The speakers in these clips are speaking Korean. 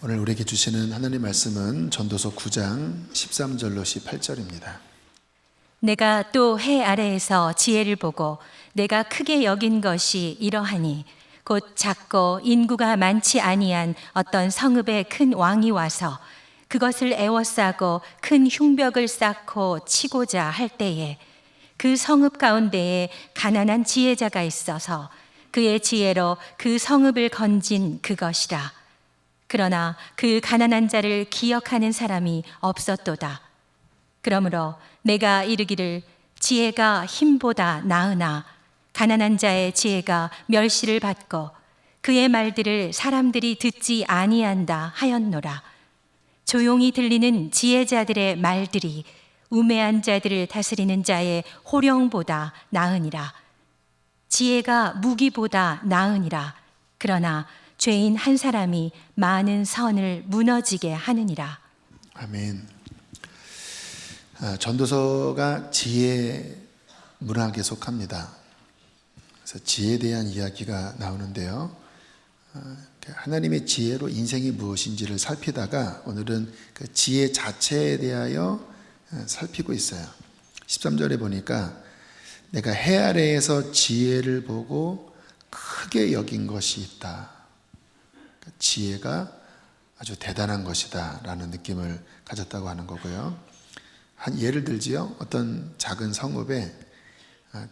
오늘 우리에게 주시는 하나님 말씀은 전도서 9장 13절로 18절입니다. 내가 또 해 아래에서 지혜를 보고 내가 크게 여긴 것이 이러하니 곧 작고 인구가 많지 아니한 어떤 성읍에 큰 왕이 와서 그것을 에워싸고 큰 흉벽을 쌓고 치고자 할 때에 그 성읍 가운데에 가난한 지혜자가 있어서 그의 지혜로 그 성읍을 건진 그것이라. 그러나 그 가난한 자를 기억하는 사람이 없었도다. 그러므로 내가 이르기를 지혜가 힘보다 나으나 가난한 자의 지혜가 멸시를 받고 그의 말들을 사람들이 듣지 아니한다 하였노라. 조용히 들리는 지혜자들의 말들이 우매한 자들을 다스리는 자의 호령보다 나으니라. 지혜가 무기보다 나으니라. 그러나 죄인 한 사람이 많은 선을 무너지게 하느니라. 아멘. 전도서가 지혜 문학에 속합니다. 그래서 지혜에 대한 이야기가 나오는데요. 하나님의 지혜로 인생이 무엇인지를 살피다가 오늘은 그 지혜 자체에 대하여 살피고 있어요. 13절에 보니까 내가 해 아래에서 지혜를 보고 크게 여긴 것이 있다. 지혜가 아주 대단한 것이다 라는 느낌을 가졌다고 하는 거고요. 한 예를 들지요. 어떤 작은 성읍에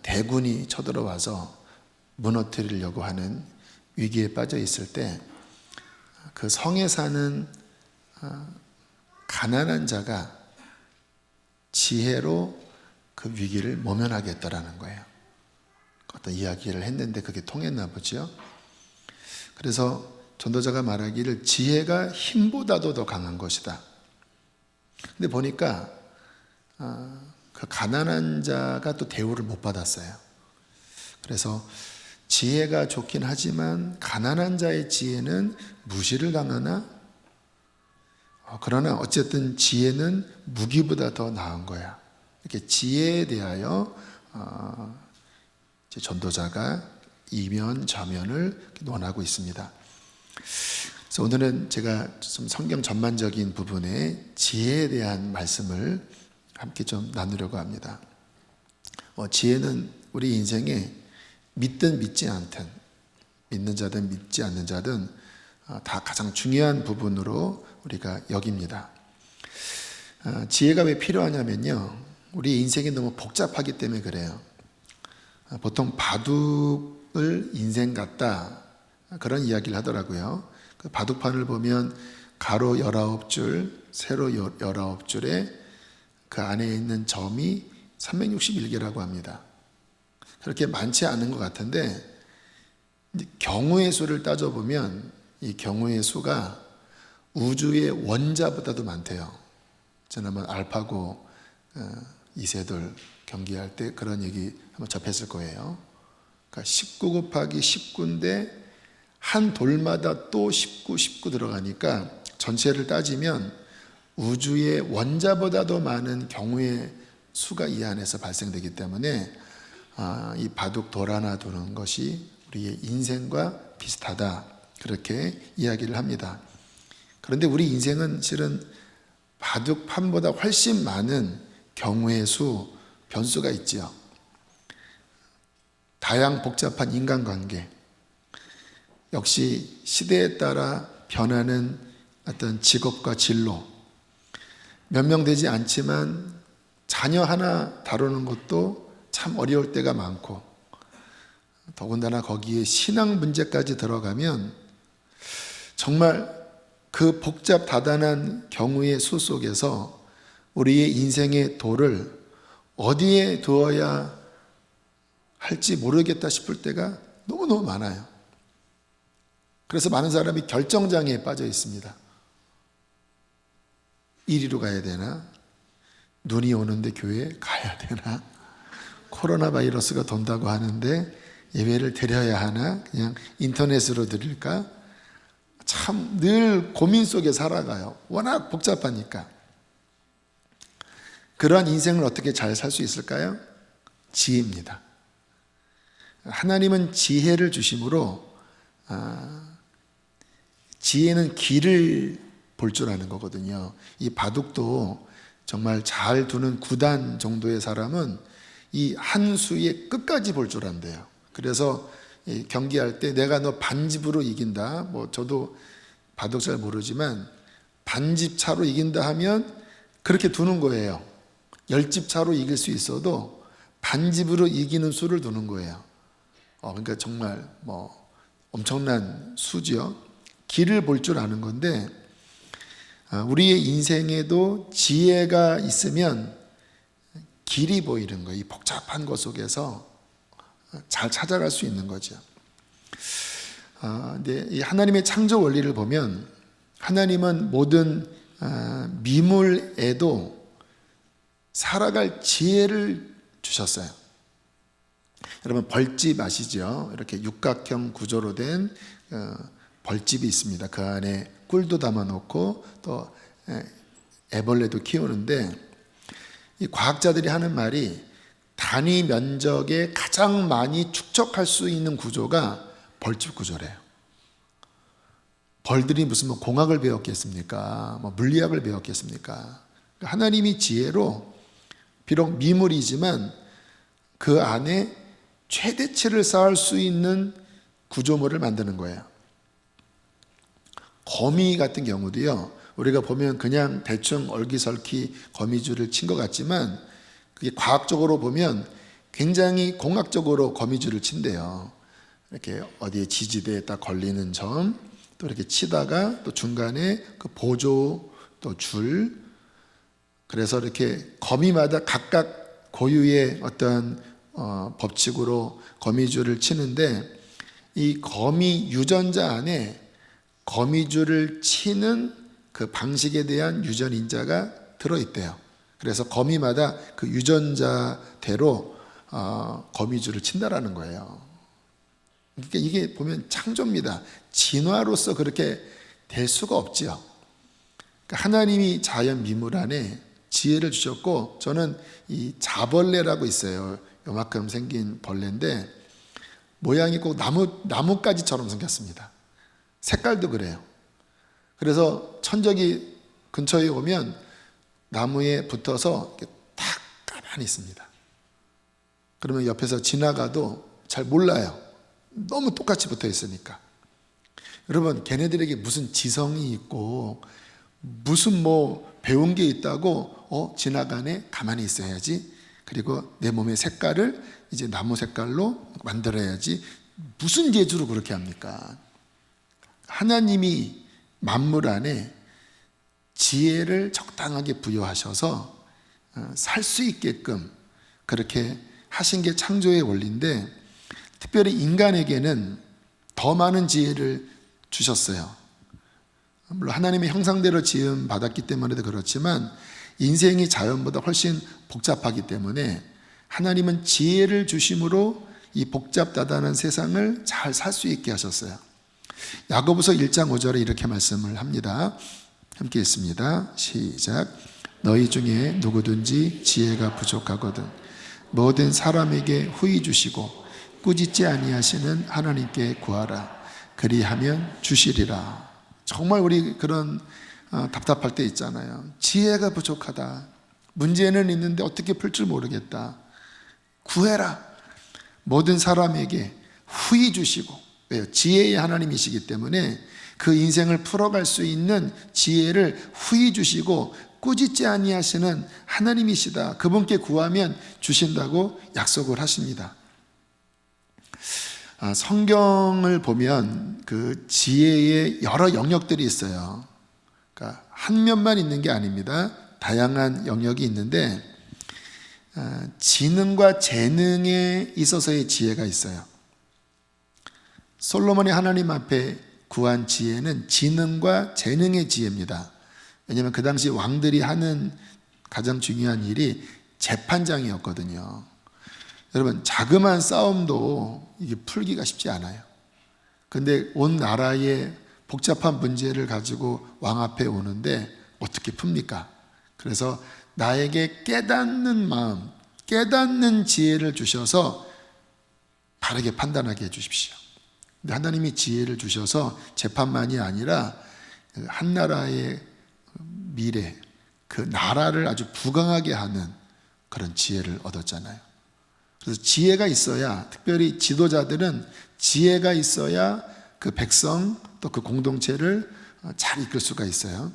대군이 쳐들어와서 무너뜨리려고 하는 위기에 빠져 있을 때 그 성에 사는 가난한 자가 지혜로 그 위기를 모면하겠다라는 거예요. 어떤 이야기를 했는데 그게 통했나 보죠. 그래서 전도자가 말하기를 지혜가 힘보다도 더 강한 것이다. 근데 보니까 그 가난한 자가 또 대우를 못 받았어요. 그래서 지혜가 좋긴 하지만 가난한 자의 지혜는 무시를 당하나? 그러나 어쨌든 지혜는 무기보다 더 나은 거야. 이렇게 지혜에 대하여 전도자가 이면 저면을 논하고 있습니다. 그래서 오늘은 제가 좀 성경 전반적인 부분에 지혜에 대한 말씀을 함께 좀 나누려고 합니다. 지혜는 우리 인생에 믿든 믿지 않든, 믿는 자든 믿지 않는 자든 다 가장 중요한 부분으로 우리가 여깁니다. 지혜가 왜 필요하냐면요, 우리 인생이 너무 복잡하기 때문에 그래요. 보통 바둑을 인생 같다, 그런 이야기를 하더라고요. 그 바둑판을 보면 가로 19줄, 세로 19줄에 그 안에 있는 점이 361개라고 합니다. 그렇게 많지 않은 것 같은데 경우의 수를 따져보면 이 경우의 수가 우주의 원자보다도 많대요. 지난번 알파고 이세돌 경기할 때 그런 얘기 한번 접했을 거예요. 그러니까 19 곱하기 19인데 한 돌마다 또 19 들어가니까 전체를 따지면 우주의 원자보다도 많은 경우의 수가 이 안에서 발생되기 때문에 이 바둑 돌 하나 도는 것이 우리의 인생과 비슷하다, 그렇게 이야기를 합니다. 그런데 우리 인생은 실은 바둑판보다 훨씬 많은 경우의 수, 변수가 있지요. 다양 복잡한 인간관계, 역시 시대에 따라 변하는 어떤 직업과 진로, 몇명되지 않지만 자녀 하나 다루는 것도 참 어려울 때가 많고, 더군다나 거기에 신앙 문제까지 들어가면 정말 그 복잡 다단한 경우의 수 속에서 우리의 인생의 돌을 어디에 두어야 할지 모르겠다 싶을 때가 너무너무 많아요. 그래서 많은 사람이 결정장애에 빠져 있습니다. 이리로 가야 되나? 눈이 오는데 교회 가야 되나? 코로나 바이러스가 돈다고 하는데 예배를 드려야 하나? 그냥 인터넷으로 드릴까? 참 늘 고민 속에 살아가요. 워낙 복잡하니까. 그러한 인생을 어떻게 잘 살 수 있을까요? 지혜입니다. 하나님은 지혜를 주심으로 지혜는 길을 볼 줄 아는 거거든요. 이 바둑도 정말 잘 두는 9단 정도의 사람은 이 한 수의 끝까지 볼 줄 안대요. 그래서 경기할 때 내가 너 반집으로 이긴다. 뭐 저도 바둑 잘 모르지만 반집 차로 이긴다 하면 그렇게 두는 거예요. 10집 차로 이길 수 있어도 반집으로 이기는 수를 두는 거예요. 그러니까 정말 뭐 엄청난 수죠. 길을 볼 줄 아는 건데 우리의 인생에도 지혜가 있으면 길이 보이는 거예요. 이 복잡한 것 속에서 잘 찾아갈 수 있는 거죠. 근데 이 하나님의 창조 원리를 보면 하나님은 모든 미물에도 살아갈 지혜를 주셨어요. 여러분 벌집 아시죠? 이렇게 육각형 구조로 된 벌집이 있습니다. 그 안에 꿀도 담아놓고 또 애벌레도 키우는데 이 과학자들이 하는 말이 단위 면적에 가장 많이 축적할 수 있는 구조가 벌집 구조래요. 벌들이 무슨 뭐 공학을 배웠겠습니까? 뭐 물리학을 배웠겠습니까? 하나님이 지혜로 비록 미물이지만 그 안에 최대치를 쌓을 수 있는 구조물을 만드는 거예요. 거미 같은 경우도요, 우리가 보면 그냥 대충 얼기설키 거미줄을 친 것 같지만 그게 과학적으로 보면 굉장히 공학적으로 거미줄을 친대요. 이렇게 어디에 지지대에 딱 걸리는 점, 또 이렇게 치다가 또 중간에 그 보조 또 줄, 그래서 이렇게 거미마다 각각 고유의 어떤 법칙으로 거미줄을 치는데 이 거미 유전자 안에 거미줄을 치는 그 방식에 대한 유전인자가 들어있대요. 그래서 거미마다 그 유전자대로 거미줄을 친다라는 거예요. 그러니까 이게 보면 창조입니다. 진화로서 그렇게 될 수가 없지요. 그러니까 하나님이 자연 미물 안에 지혜를 주셨고, 저는 이 자벌레라고 있어요. 요만큼 생긴 벌레인데 모양이 꼭 나뭇가지처럼 생겼습니다. 색깔도 그래요. 그래서 천적이 근처에 오면 나무에 붙어서 딱 가만히 있습니다. 그러면 옆에서 지나가도 잘 몰라요. 너무 똑같이 붙어 있으니까. 여러분, 걔네들에게 무슨 지성이 있고 무슨 뭐 배운 게 있다고 지나가네 가만히 있어야지. 그리고 내 몸의 색깔을 이제 나무 색깔로 만들어야지. 무슨 재주로 그렇게 합니까? 하나님이 만물 안에 지혜를 적당하게 부여하셔서 살 수 있게끔 그렇게 하신 게 창조의 원리인데, 특별히 인간에게는 더 많은 지혜를 주셨어요. 물론 하나님의 형상대로 지음 받았기 때문에도 그렇지만 인생이 자연보다 훨씬 복잡하기 때문에 하나님은 지혜를 주심으로 이 복잡다단한 세상을 잘 살 수 있게 하셨어요. 야고보서 1장 5절에 이렇게 말씀을 합니다. 함께 읽습니다. 시작. 너희 중에 누구든지 지혜가 부족하거든 모든 사람에게 후히 주시고 꾸짖지 아니하시는 하나님께 구하라. 그리하면 주시리라. 정말 우리 그런 답답할 때 있잖아요. 지혜가 부족하다. 문제는 있는데 어떻게 풀 줄 모르겠다. 구해라. 모든 사람에게 후히 주시고. 왜요? 지혜의 하나님이시기 때문에 그 인생을 풀어갈 수 있는 지혜를 후히 주시고 꾸짖지 아니하시는 하나님이시다. 그분께 구하면 주신다고 약속을 하십니다. 성경을 보면 그 지혜의 여러 영역들이 있어요. 그러니까 한 면만 있는 게 아닙니다. 다양한 영역이 있는데 지능과 재능에 있어서의 지혜가 있어요. 솔로몬이 하나님 앞에 구한 지혜는 지능과 재능의 지혜입니다. 왜냐하면 그 당시 왕들이 하는 가장 중요한 일이 재판장이었거든요. 여러분, 자그마한 싸움도 이게 풀기가 쉽지 않아요. 근데 온 나라의 복잡한 문제를 가지고 왕 앞에 오는데 어떻게 풉니까? 그래서 나에게 깨닫는 마음, 깨닫는 지혜를 주셔서 바르게 판단하게 해주십시오. 근데 하나님이 지혜를 주셔서 재판만이 아니라 한 나라의 미래, 그 나라를 아주 부강하게 하는 그런 지혜를 얻었잖아요. 그래서 지혜가 있어야, 특별히 지도자들은 지혜가 있어야 그 백성 또 그 공동체를 잘 이끌 수가 있어요.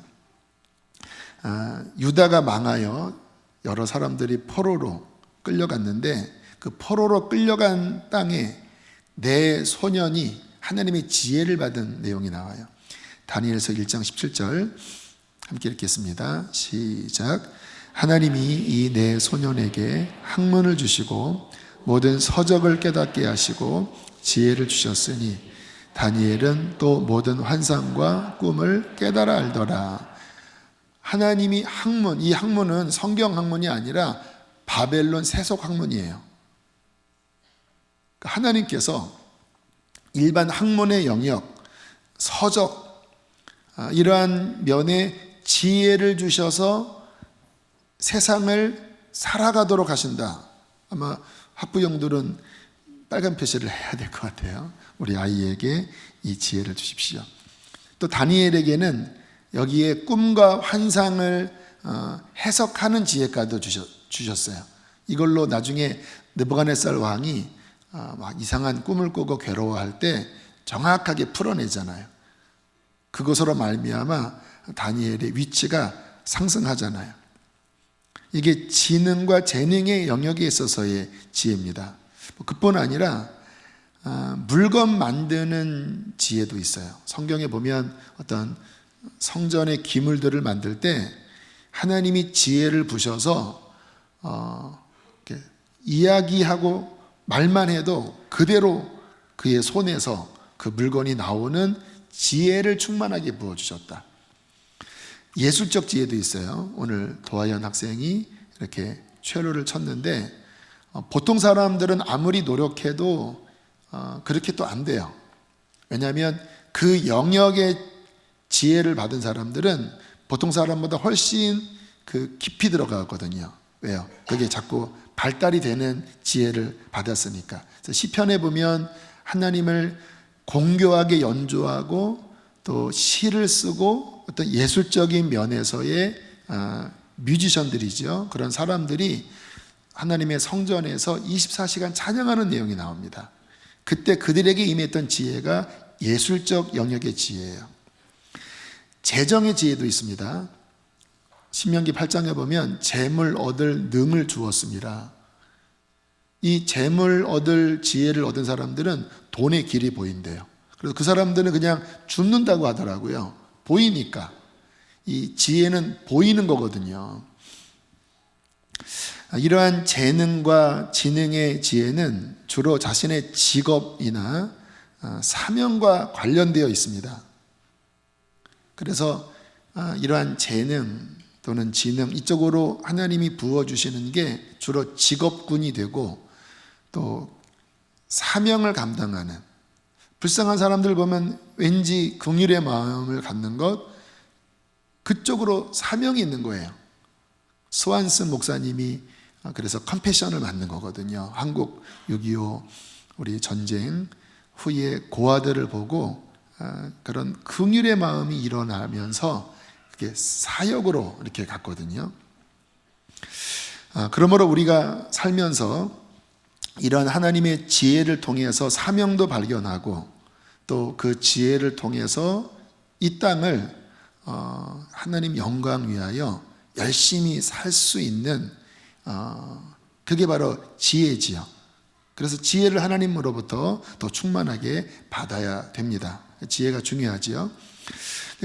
유다가 망하여 여러 사람들이 포로로 끌려갔는데 그 포로로 끌려간 땅에 내 소년이 하나님의 지혜를 받은 내용이 나와요. 다니엘서 1장 17절 함께 읽겠습니다. 시작. 하나님이 이 내 소년에게 학문을 주시고 모든 서적을 깨닫게 하시고 지혜를 주셨으니 다니엘은 또 모든 환상과 꿈을 깨달아 알더라. 하나님이 학문, 이 학문은 성경 학문이 아니라 바벨론 세속 학문이에요. 하나님께서 일반 학문의 영역, 서적, 이러한 면에 지혜를 주셔서 세상을 살아가도록 하신다. 아마 학부형들은 빨간 표시를 해야 될 것 같아요. 우리 아이에게 이 지혜를 주십시오. 또 다니엘에게는 여기에 꿈과 환상을 해석하는 지혜까지도 주셨어요. 이걸로 나중에 느부갓네살 왕이 막 이상한 꿈을 꾸고 괴로워할 때 정확하게 풀어내잖아요. 그것으로 말미암아 다니엘의 위치가 상승하잖아요. 이게 지능과 재능의 영역에 있어서의 지혜입니다. 그뿐 아니라 물건 만드는 지혜도 있어요. 성경에 보면 어떤 성전의 기물들을 만들 때 하나님이 지혜를 부셔서 이렇게 이야기하고 말만 해도 그대로 그의 손에서 그 물건이 나오는 지혜를 충만하게 부어주셨다. 예술적 지혜도 있어요. 오늘 도하연 학생이 이렇게 cello를 쳤는데 보통 사람들은 아무리 노력해도 그렇게 또 안 돼요. 왜냐하면 그 영역의 지혜를 받은 사람들은 보통 사람보다 훨씬 그 깊이 들어가거든요. 왜요? 그게 자꾸 발달이 되는 지혜를 받았으니까. 그래서 시편에 보면 하나님을 공교하게 연주하고 또 시를 쓰고 어떤 예술적인 면에서의 뮤지션들이죠. 그런 사람들이 하나님의 성전에서 24시간 찬양하는 내용이 나옵니다. 그때 그들에게 임했던 지혜가 예술적 영역의 지혜예요. 재정의 지혜도 있습니다. 신명기 8장에 보면 재물 얻을 능을 주었습니다. 이 재물 얻을 지혜를 얻은 사람들은 돈의 길이 보인대요. 그래서 그 사람들은 그냥 줍는다고 하더라고요. 보이니까. 이 지혜는 보이는 거거든요. 이러한 재능과 지능의 지혜는 주로 자신의 직업이나 사명과 관련되어 있습니다. 그래서 이러한 재능 또는 지능 이쪽으로 하나님이 부어주시는 게 주로 직업군이 되고 또 사명을 감당하는 불쌍한 사람들 보면 왠지 긍휼의 마음을 갖는 것 그쪽으로 사명이 있는 거예요. 스완슨 목사님이 그래서 컴패션을 만든 거거든요. 한국 6.25 우리 전쟁 후에 고아들을 보고 그런 긍휼의 마음이 일어나면서 그게 사역으로 이렇게 갔거든요. 그러므로 우리가 살면서 이런 하나님의 지혜를 통해서 사명도 발견하고 또 그 지혜를 통해서 이 땅을 하나님 영광 위하여 열심히 살 수 있는 그게 바로 지혜지요. 그래서 지혜를 하나님으로부터 더 충만하게 받아야 됩니다. 지혜가 중요하지요.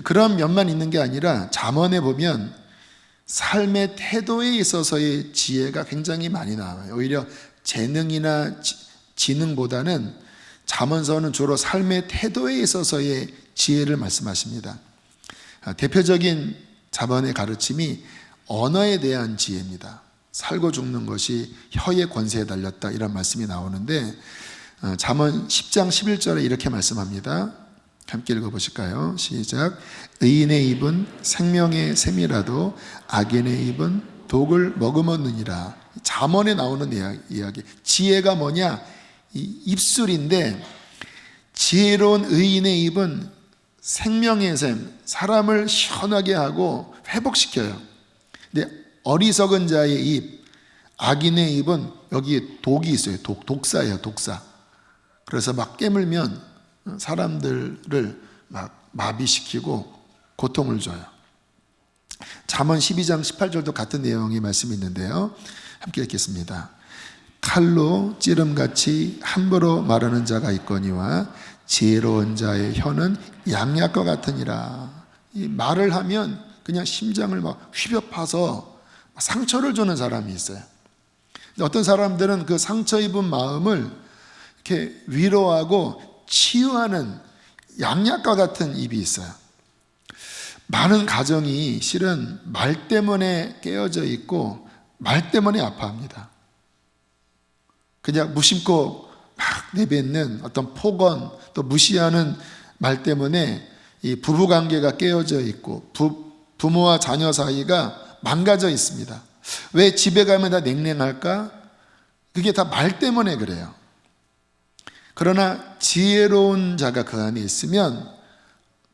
그런 면만 있는 게 아니라 잠언에 보면 삶의 태도에 있어서의 지혜가 굉장히 많이 나와요. 오히려 재능이나 지능보다는 잠언서는 주로 삶의 태도에 있어서의 지혜를 말씀하십니다. 대표적인 잠언의 가르침이 언어에 대한 지혜입니다. 살고 죽는 것이 혀의 권세에 달렸다 이런 말씀이 나오는데 잠언 10장 11절에 이렇게 말씀합니다. 함께 읽어보실까요? 시작. 의인의 입은 생명의 샘이라도 악인의 입은 독을 머금었느니라. 잠언에 나오는 이야기. 지혜가 뭐냐? 이 입술인데 지혜로운 의인의 입은 생명의 샘, 사람을 시원하게 하고 회복시켜요. 근데 어리석은 자의 입, 악인의 입은 여기에 독이 있어요. 독사예요, 독사. 그래서 막 깨물면 사람들을 막 마비시키고 고통을 줘요. 잠언 12장 18절도 같은 내용의 말씀이 있는데요. 함께 읽겠습니다. 칼로 찌름같이 함부로 말하는 자가 있거니와 지혜로운 자의 혀는 양약과 같으니라. 이 말을 하면 그냥 심장을 막 휘벼 파서 상처를 주는 사람이 있어요. 근데 어떤 사람들은 그 상처 입은 마음을 이렇게 위로하고 치유하는 양약과 같은 입이 있어요. 많은 가정이 실은 말 때문에 깨어져 있고 말 때문에 아파합니다. 그냥 무심코 막 내뱉는 어떤 폭언, 또 무시하는 말 때문에 이 부부관계가 깨어져 있고 부모와 자녀 사이가 망가져 있습니다. 왜 집에 가면 다 냉랭할까? 그게 다 말 때문에 그래요. 그러나 지혜로운 자가 그 안에 있으면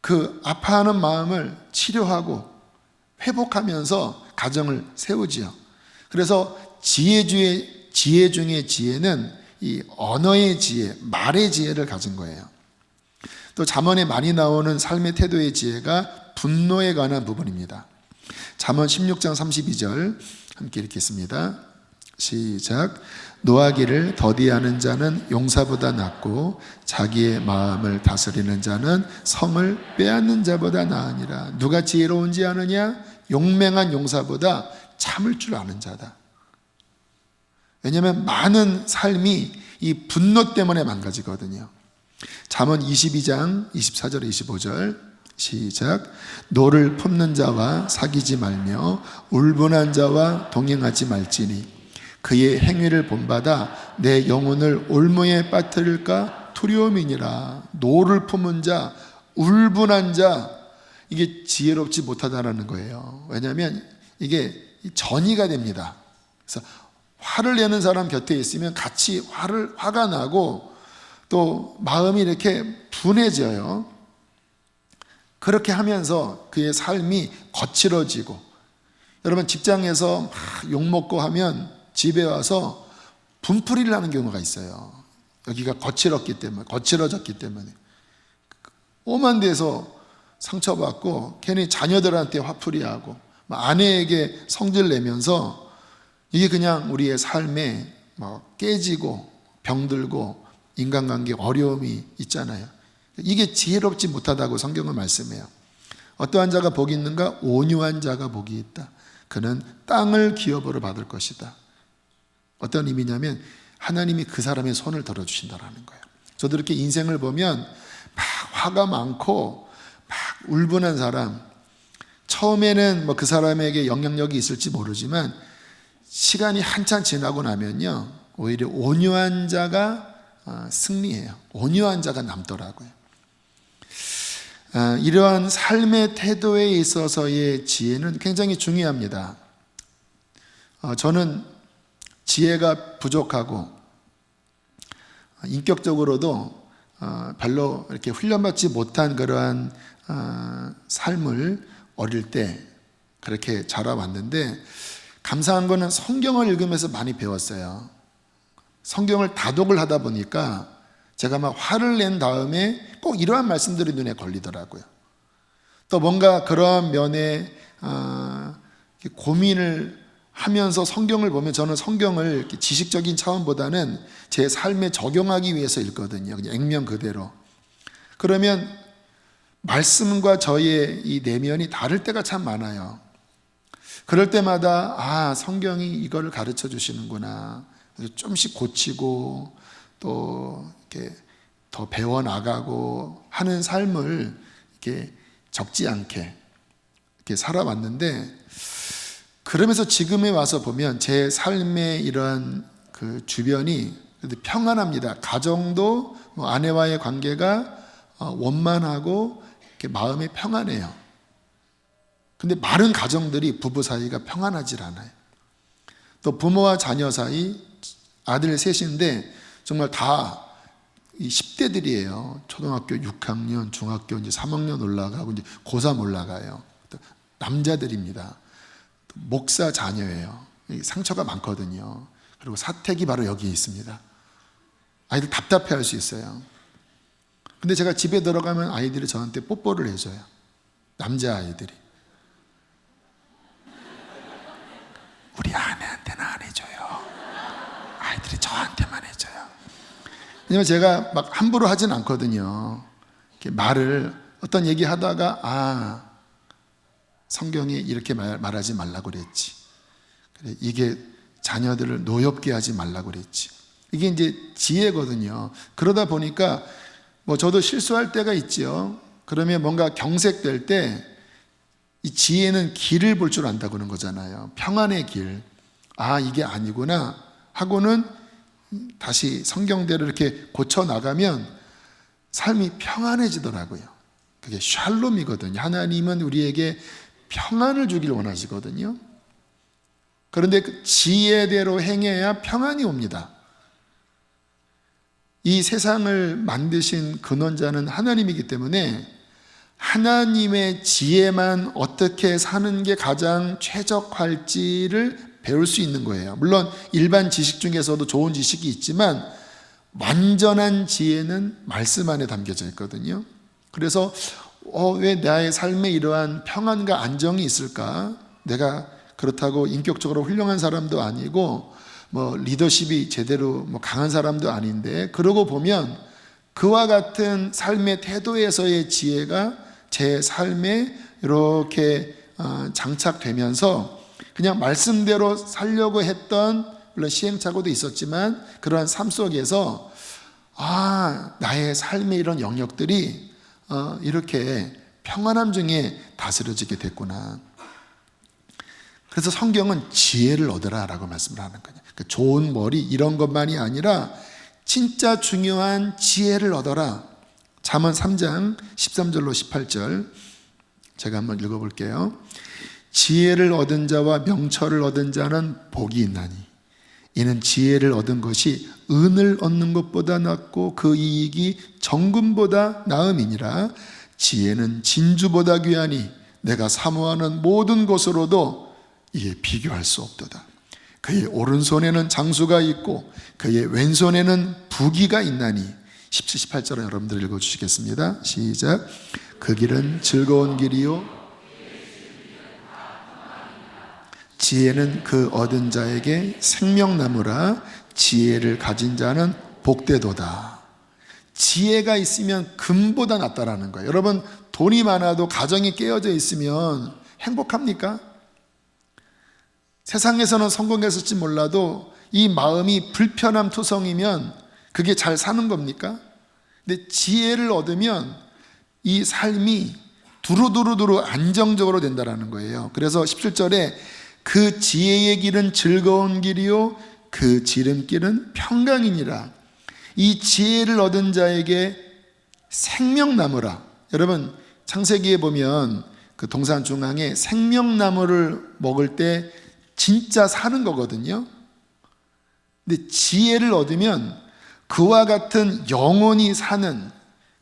그 아파하는 마음을 치료하고 회복하면서 가정을 세우지요. 그래서 지혜 중에 지혜는 이 언어의 지혜, 말의 지혜를 가진 거예요. 또 잠언에 많이 나오는 삶의 태도의 지혜가 분노에 관한 부분입니다. 잠언 16장 32절 함께 읽겠습니다. 시작. 노하기를 더디하는 자는 용사보다 낫고 자기의 마음을 다스리는 자는 성을 빼앗는 자보다 나으니라. 누가 지혜로운지 아느냐? 용맹한 용사보다 참을 줄 아는 자다. 왜냐하면 많은 삶이 이 분노 때문에 망가지거든요. 잠언 22장 24절 25절 시작. 노를 품는 자와 사귀지 말며 울분한 자와 동행하지 말지니 그의 행위를 본받아 내 영혼을 올무에 빠뜨릴까 두려움이니라. 노를 품은 자, 울분한 자, 이게 지혜롭지 못하다라는 거예요. 왜냐하면 이게 전이가 됩니다. 그래서 화를 내는 사람 곁에 있으면 같이 화가 나고 또 마음이 이렇게 분해져요. 그렇게 하면서 그의 삶이 거칠어지고, 여러분 직장에서 막 욕먹고 하면 집에 와서 분풀이를 하는 경우가 있어요. 여기가 거칠어졌기 때문에 오만 데서 상처받고 괜히 자녀들한테 화풀이하고 아내에게 성질 내면서 이게 그냥 우리의 삶에 막 깨지고 병들고 인간관계 어려움이 있잖아요. 이게 지혜롭지 못하다고 성경은 말씀해요. 어떠한 자가 복이 있는가? 온유한 자가 복이 있다. 그는 땅을 기업으로 받을 것이다. 어떤 의미냐면 하나님이 그 사람의 손을 들어주신다라는 거예요. 저도 이렇게 인생을 보면 막 화가 많고 막 울분한 사람, 처음에는 뭐 그 사람에게 영향력이 있을지 모르지만 시간이 한참 지나고 나면요, 오히려 온유한 자가 승리해요. 온유한 자가 남더라고요. 이러한 삶의 태도에 있어서의 지혜는 굉장히 중요합니다. 저는 지혜가 부족하고 인격적으로도 별로 이렇게 훈련받지 못한 그러한 삶을 어릴 때 그렇게 자라왔는데, 감사한 거는 성경을 읽으면서 많이 배웠어요. 성경을 다독을 하다 보니까 제가 막 화를 낸 다음에 꼭 이러한 말씀들이 눈에 걸리더라고요. 또 뭔가 그러한 면에 고민을 하면서 성경을 보면, 저는 성경을 지식적인 차원보다는 제 삶에 적용하기 위해서 읽거든요. 그냥 액면 그대로. 그러면 말씀과 저의 이 내면이 다를 때가 참 많아요. 그럴 때마다 성경이 이거를 가르쳐 주시는구나. 그래서 좀씩 고치고 또 이렇게 더 배워나가고 하는 삶을 이렇게 적지 않게 이렇게 살아왔는데, 그러면서 지금에 와서 보면 제 삶의 이러한 그 주변이 평안합니다. 가정도 아내와의 관계가 원만하고 이렇게 마음이 평안해요. 근데 많은 가정들이 부부 사이가 평안하질 않아요. 또 부모와 자녀 사이, 아들 셋인데 정말 다 이 10대들이에요. 초등학교 6학년, 중학교 이제 3학년 올라가고 이제 고3 올라가요. 남자들입니다. 목사 자녀예요. 상처가 많거든요. 그리고 사택이 바로 여기에 있습니다. 아이들 답답해할 수 있어요. 근데 제가 집에 들어가면 아이들이 저한테 뽀뽀를 해줘요. 남자아이들이. 우리 아내한테는 안 해줘요. 아이들이 저한테만 해줘요. 왜냐면 제가 막 함부로 하진 않거든요. 이렇게 말을 어떤 얘기 하다가 성경이 이렇게 말하지 말라고 그랬지. 그래, 이게 자녀들을 노엽게 하지 말라고 그랬지. 이게 이제 지혜거든요. 그러다 보니까 뭐 저도 실수할 때가 있죠. 그러면 뭔가 경색될 때 이 지혜는 길을 볼 줄 안다고 하는 거잖아요. 평안의 길. 이게 아니구나 하고는 다시 성경대로 이렇게 고쳐 나가면 삶이 평안해지더라고요. 그게 샬롬이거든요. 하나님은 우리에게 평안을 주길 원하시거든요. 그런데 그 지혜대로 행해야 평안이 옵니다. 이 세상을 만드신 근원자는 하나님이기 때문에 하나님의 지혜만 어떻게 사는 게 가장 최적할지를 배울 수 있는 거예요. 물론 일반 지식 중에서도 좋은 지식이 있지만 완전한 지혜는 말씀 안에 담겨져 있거든요. 그래서 왜 나의 삶에 이러한 평안과 안정이 있을까? 내가 그렇다고 인격적으로 훌륭한 사람도 아니고 뭐 리더십이 제대로 강한 사람도 아닌데, 그러고 보면 그와 같은 삶의 태도에서의 지혜가 제 삶에 이렇게 장착되면서 그냥 말씀대로 살려고 했던, 물론 시행착오도 있었지만 그러한 삶 속에서 나의 삶의 이런 영역들이 이렇게 평안함 중에 다스려지게 됐구나. 그래서 성경은 지혜를 얻으라 라고 말씀을 하는 거예요. 그러니까 좋은 머리 이런 것만이 아니라 진짜 중요한 지혜를 얻어라. 잠언 3장 13절로 18절 제가 한번 읽어볼게요. 지혜를 얻은 자와 명철을 얻은 자는 복이 있나니 이는 지혜를 얻은 것이 은을 얻는 것보다 낫고 그 이익이 정금보다 나음이니라. 지혜는 진주보다 귀하니 내가 사모하는 모든 것으로도 이에 비교할 수 없도다. 그의 오른손에는 장수가 있고 그의 왼손에는 부귀가 있나니. 17, 18절은 여러분들 읽어주시겠습니다. 시작. 그 길은 즐거운 길이요 지혜는 그 얻은 자에게 생명나무라. 지혜를 가진 자는 복되도다. 지혜가 있으면 금보다 낫다라는 거예요. 여러분, 돈이 많아도 가정이 깨어져 있으면 행복합니까? 세상에서는 성공했을지 몰라도 이 마음이 불편함 투성이면 그게 잘 사는 겁니까? 근데 지혜를 얻으면 이 삶이 두루두루두루 안정적으로 된다는 거예요. 그래서 17절에 그 지혜의 길은 즐거운 길이요 그 지름길은 평강이니라. 이 지혜를 얻은 자에게 생명나무라. 여러분, 창세기에 보면 그 동산 중앙에 생명나무를 먹을 때 진짜 사는 거거든요. 근데 지혜를 얻으면 그와 같은 영원히 사는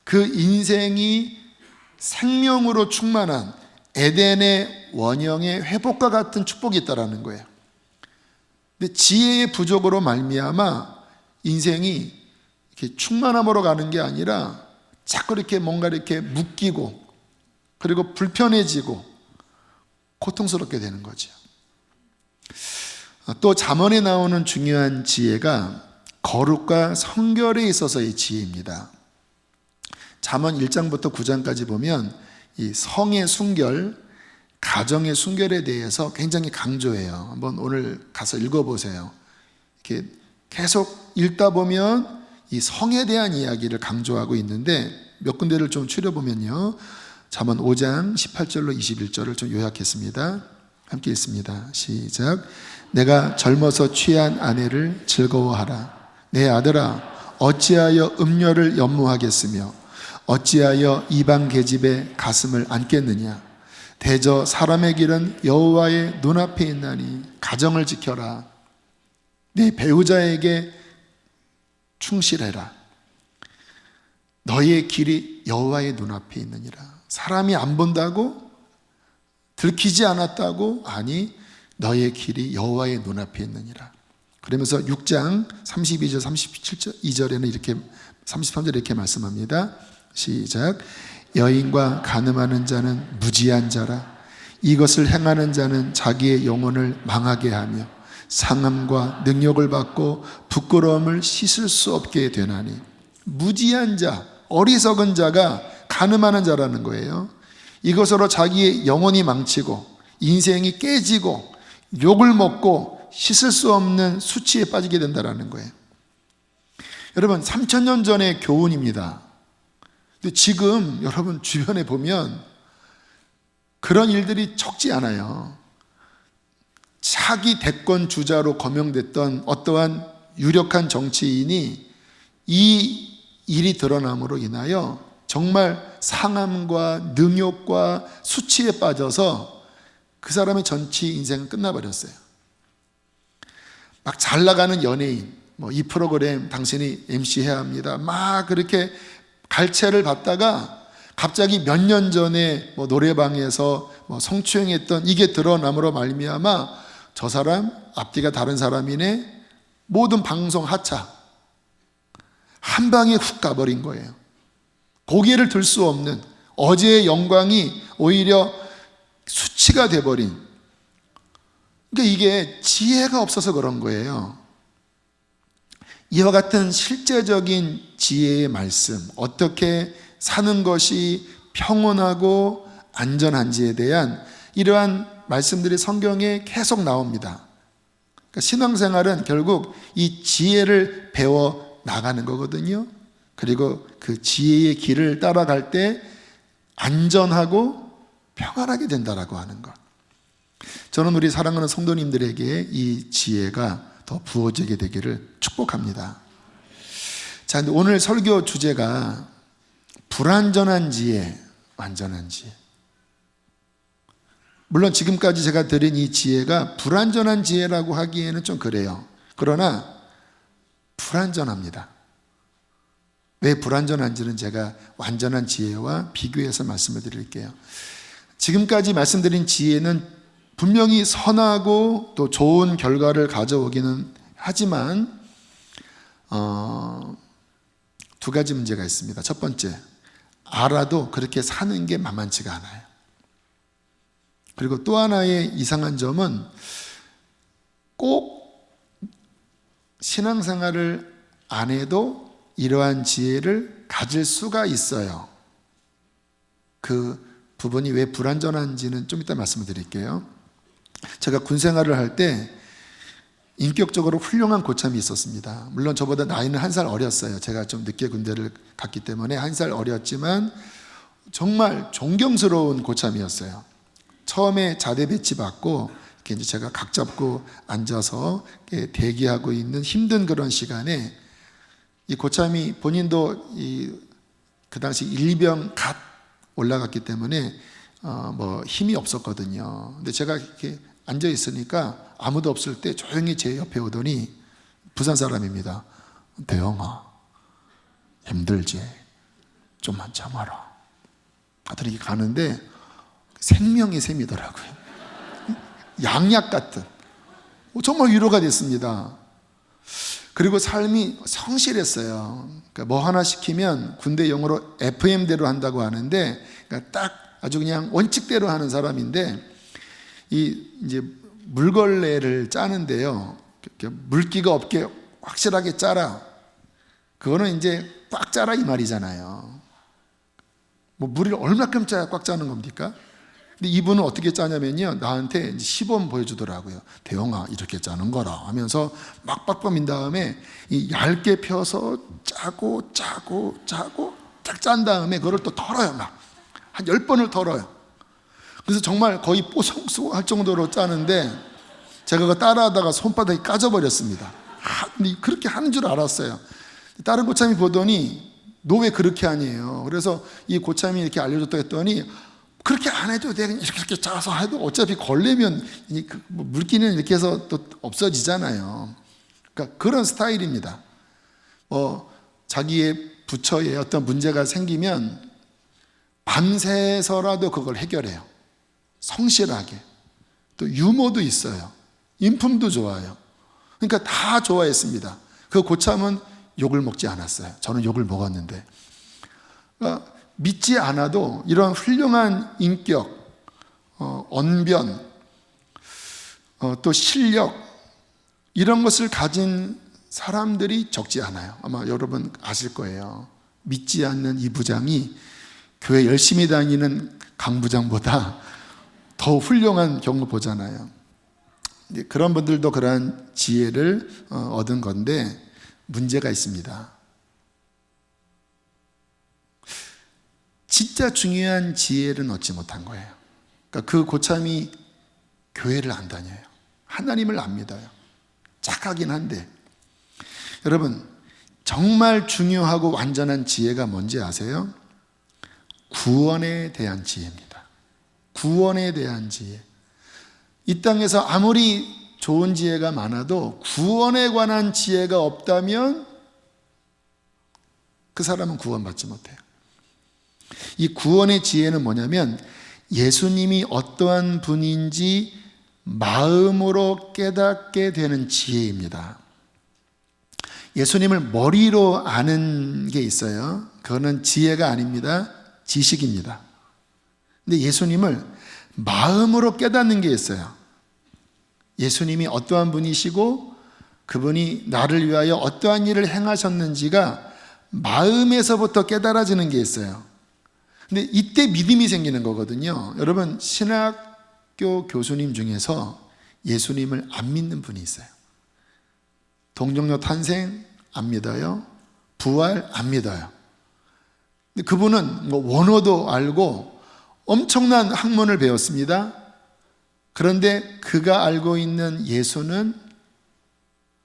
그 인생이 생명으로 충만한 에덴의 원형의 회복과 같은 축복이 있다라는 거예요. 근데 지혜의 부족으로 말미암아 인생이 이렇게 충만함으로 가는 게 아니라 자꾸 이렇게 뭔가 이렇게 묶이고 그리고 불편해지고 고통스럽게 되는 거죠. 또 잠언에 나오는 중요한 지혜가 거룩과 성결에 있어서의 지혜입니다. 잠언 1장부터 9장까지 보면 이 성의 순결, 가정의 순결에 대해서 굉장히 강조해요. 한번 오늘 가서 읽어보세요. 이렇게 계속 읽다 보면 이 성에 대한 이야기를 강조하고 있는데 몇 군데를 좀 추려보면요. 잠언 5장 18절로 21절을 좀 요약했습니다. 함께 읽습니다. 시작. 내가 젊어서 취한 아내를 즐거워하라. 내 아들아, 어찌하여 음녀를 연모하겠으며 어찌하여 이방 계집의 가슴을 안겠느냐. 대저 사람의 길은 여호와의 눈앞에 있나니 가정을 지켜라. 내 배우자에게 충실해라. 너의 길이 여호와의 눈앞에 있느니라. 사람이 안 본다고? 들키지 않았다고? 아니, 너의 길이 여호와의 눈앞에 있느니라. 그러면서 6장 32절 37절에는 이렇게 33절에 이렇게 말씀합니다. 시작. 여인과 간음하는 자는 무지한 자라. 이것을 행하는 자는 자기의 영혼을 망하게 하며 상함과 능욕을 받고 부끄러움을 씻을 수 없게 되나니. 무지한 자, 어리석은 자가 간음하는 자라는 거예요. 이것으로 자기의 영혼이 망치고 인생이 깨지고 욕을 먹고 씻을 수 없는 수치에 빠지게 된다는 거예요. 여러분, 3000년 전의 교훈입니다. 근데 지금 여러분 주변에 보면 그런 일들이 적지 않아요. 차기 대권 주자로 거명됐던 어떠한 유력한 정치인이 이 일이 드러남으로 인하여 정말 상함과 능욕과 수치에 빠져서 그 사람의 정치 인생은 끝나버렸어요. 막 잘 나가는 연예인, 이 프로그램 당신이 MC 해야 합니다, 막 그렇게 갈채를 받다가 갑자기 몇 년 전에 노래방에서 성추행했던 이게 드러남으로 말미암아 저 사람 앞뒤가 다른 사람이네, 모든 방송 하차, 한 방에 훅 가버린 거예요. 고개를 들 수 없는 어제의 영광이 오히려 수치가 돼버린. 그러니까 이게 지혜가 없어서 그런 거예요. 이와 같은 실제적인 지혜의 말씀, 어떻게 사는 것이 평온하고 안전한지에 대한 이러한 말씀들이 성경에 계속 나옵니다. 그러니까 신앙생활은 결국 이 지혜를 배워 나가는 거거든요. 그리고 그 지혜의 길을 따라갈 때 안전하고 평안하게 된다라고 하는 것. 저는 우리 사랑하는 성도님들에게 이 지혜가 더 부어지게 되기를 축복합니다. 자, 근데 오늘 설교 주제가 불완전한 지혜, 완전한 지혜. 물론 지금까지 제가 드린 이 지혜가 불완전한 지혜라고 하기에는 좀 그래요. 그러나 불완전합니다. 왜 불완전한지는 제가 완전한 지혜와 비교해서 말씀을 드릴게요. 지금까지 말씀드린 지혜는 분명히 선하고 또 좋은 결과를 가져오기는 하지만 두 가지 문제가 있습니다. 첫 번째, 알아도 그렇게 사는 게 만만치가 않아요. 그리고 또 하나의 이상한 점은 꼭 신앙생활을 안 해도 이러한 지혜를 가질 수가 있어요. 그 부분이 왜 불완전한지는 좀 이따 말씀을 드릴게요. 제가 군생활을 할 때 인격적으로 훌륭한 고참이 있었습니다. 물론 저보다 나이는 한 살 어렸어요. 제가 좀 늦게 군대를 갔기 때문에 한 살 어렸지만 정말 존경스러운 고참이었어요. 처음에 자대 배치 받고 이렇게 이제 제가 각 잡고 앉아서 대기하고 있는 힘든 그런 시간에 이 고참이 본인도 그 당시 일병 갓 올라갔기 때문에 힘이 없었거든요. 근데 제가 이렇게 앉아 있으니까 아무도 없을 때 조용히 제 옆에 오더니, 부산 사람입니다. 대영아, 힘들지? 좀만 참아라. 하더니 가는데 생명의 셈이더라고요. 양약 같은. 정말 위로가 됐습니다. 그리고 삶이 성실했어요. 그러니까 뭐 하나 시키면 군대 용어로 FM대로 한다고 하는데, 그러니까 딱 아주 그냥 원칙대로 하는 사람인데, 이제 물걸레를 짜는데요, 물기가 없게 확실하게 짜라. 그거는 이제 꽉 짜라 이 말이잖아요. 물을 얼마큼 짜야 꽉 짜는 겁니까? 근데 이분은 어떻게 짜냐면요, 나한테 이제 시범 보여주더라고요. 대영아, 이렇게 짜는 거라 하면서 막 빡빡 민 다음에 이 얇게 펴서 짜고 딱 짠 다음에 그걸 또 털어요. 막 한 10번을 털어요. 그래서 정말 거의 뽀송뽀송할 정도로 짜는데 제가 그거 따라하다가 손바닥이 까져버렸습니다. 근데 그렇게 하는 줄 알았어요. 다른 고참이 보더니 너 왜 그렇게 하니에요? 그래서 이 고참이 이렇게 알려줬다 했더니, 그렇게 안 해도 돼. 이렇게 짜서 해도 어차피 걸리면 물기는 이렇게 해서 또 없어지잖아요. 그러니까 그런 스타일입니다. 자기의 부처에 어떤 문제가 생기면 밤새서라도 그걸 해결해요. 성실하게. 또 유머도 있어요. 인품도 좋아요. 그러니까 다 좋아했습니다. 그 고참은 욕을 먹지 않았어요. 저는 욕을 먹었는데. 그러니까 믿지 않아도 이런 훌륭한 인격, 언변, 또 실력, 이런 것을 가진 사람들이 적지 않아요. 아마 여러분 아실 거예요. 믿지 않는 이 부장이 교회 열심히 다니는 강 부장보다 더 훌륭한 경우 보잖아요. 그런 분들도 그러한 지혜를 얻은 건데 문제가 있습니다. 진짜 중요한 지혜를 얻지 못한 거예요. 그러니까 그 고참이 교회를 안 다녀요. 하나님을 안 믿어요. 착하긴 한데. 여러분, 정말 중요하고 완전한 지혜가 뭔지 아세요? 구원에 대한 지혜입니다. 구원에 대한 지혜. 이 땅에서 아무리 좋은 지혜가 많아도 구원에 관한 지혜가 없다면 그 사람은 구원받지 못해요. 이 구원의 지혜는 뭐냐면 예수님이 어떠한 분인지 마음으로 깨닫게 되는 지혜입니다. 예수님을 머리로 아는 게 있어요. 그거는 지혜가 아닙니다. 지식입니다. 근데 예수님을 마음으로 깨닫는 게 있어요. 예수님이 어떠한 분이시고 그분이 나를 위하여 어떠한 일을 행하셨는지가 마음에서부터 깨달아지는 게 있어요. 근데 이때 믿음이 생기는 거거든요. 여러분, 신학교 교수님 중에서 예수님을 안 믿는 분이 있어요. 동정녀 탄생 안 믿어요. 부활 안 믿어요. 근데 그분은 원어도 알고 엄청난 학문을 배웠습니다. 그런데 그가 알고 있는 예수는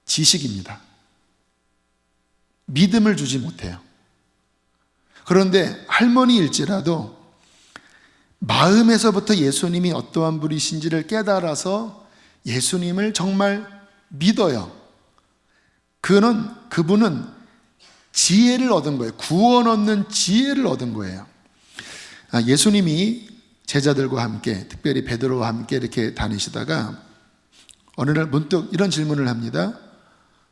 지식입니다. 믿음을 주지 못해요. 그런데 할머니일지라도 마음에서부터 예수님이 어떠한 분이신지를 깨달아서 예수님을 정말 믿어요. 그분은 지혜를 얻은 거예요. 구원 얻는 지혜를 얻은 거예요. 예수님이 제자들과 함께, 특별히 베드로와 함께 이렇게 다니시다가 어느 날 문득 이런 질문을 합니다.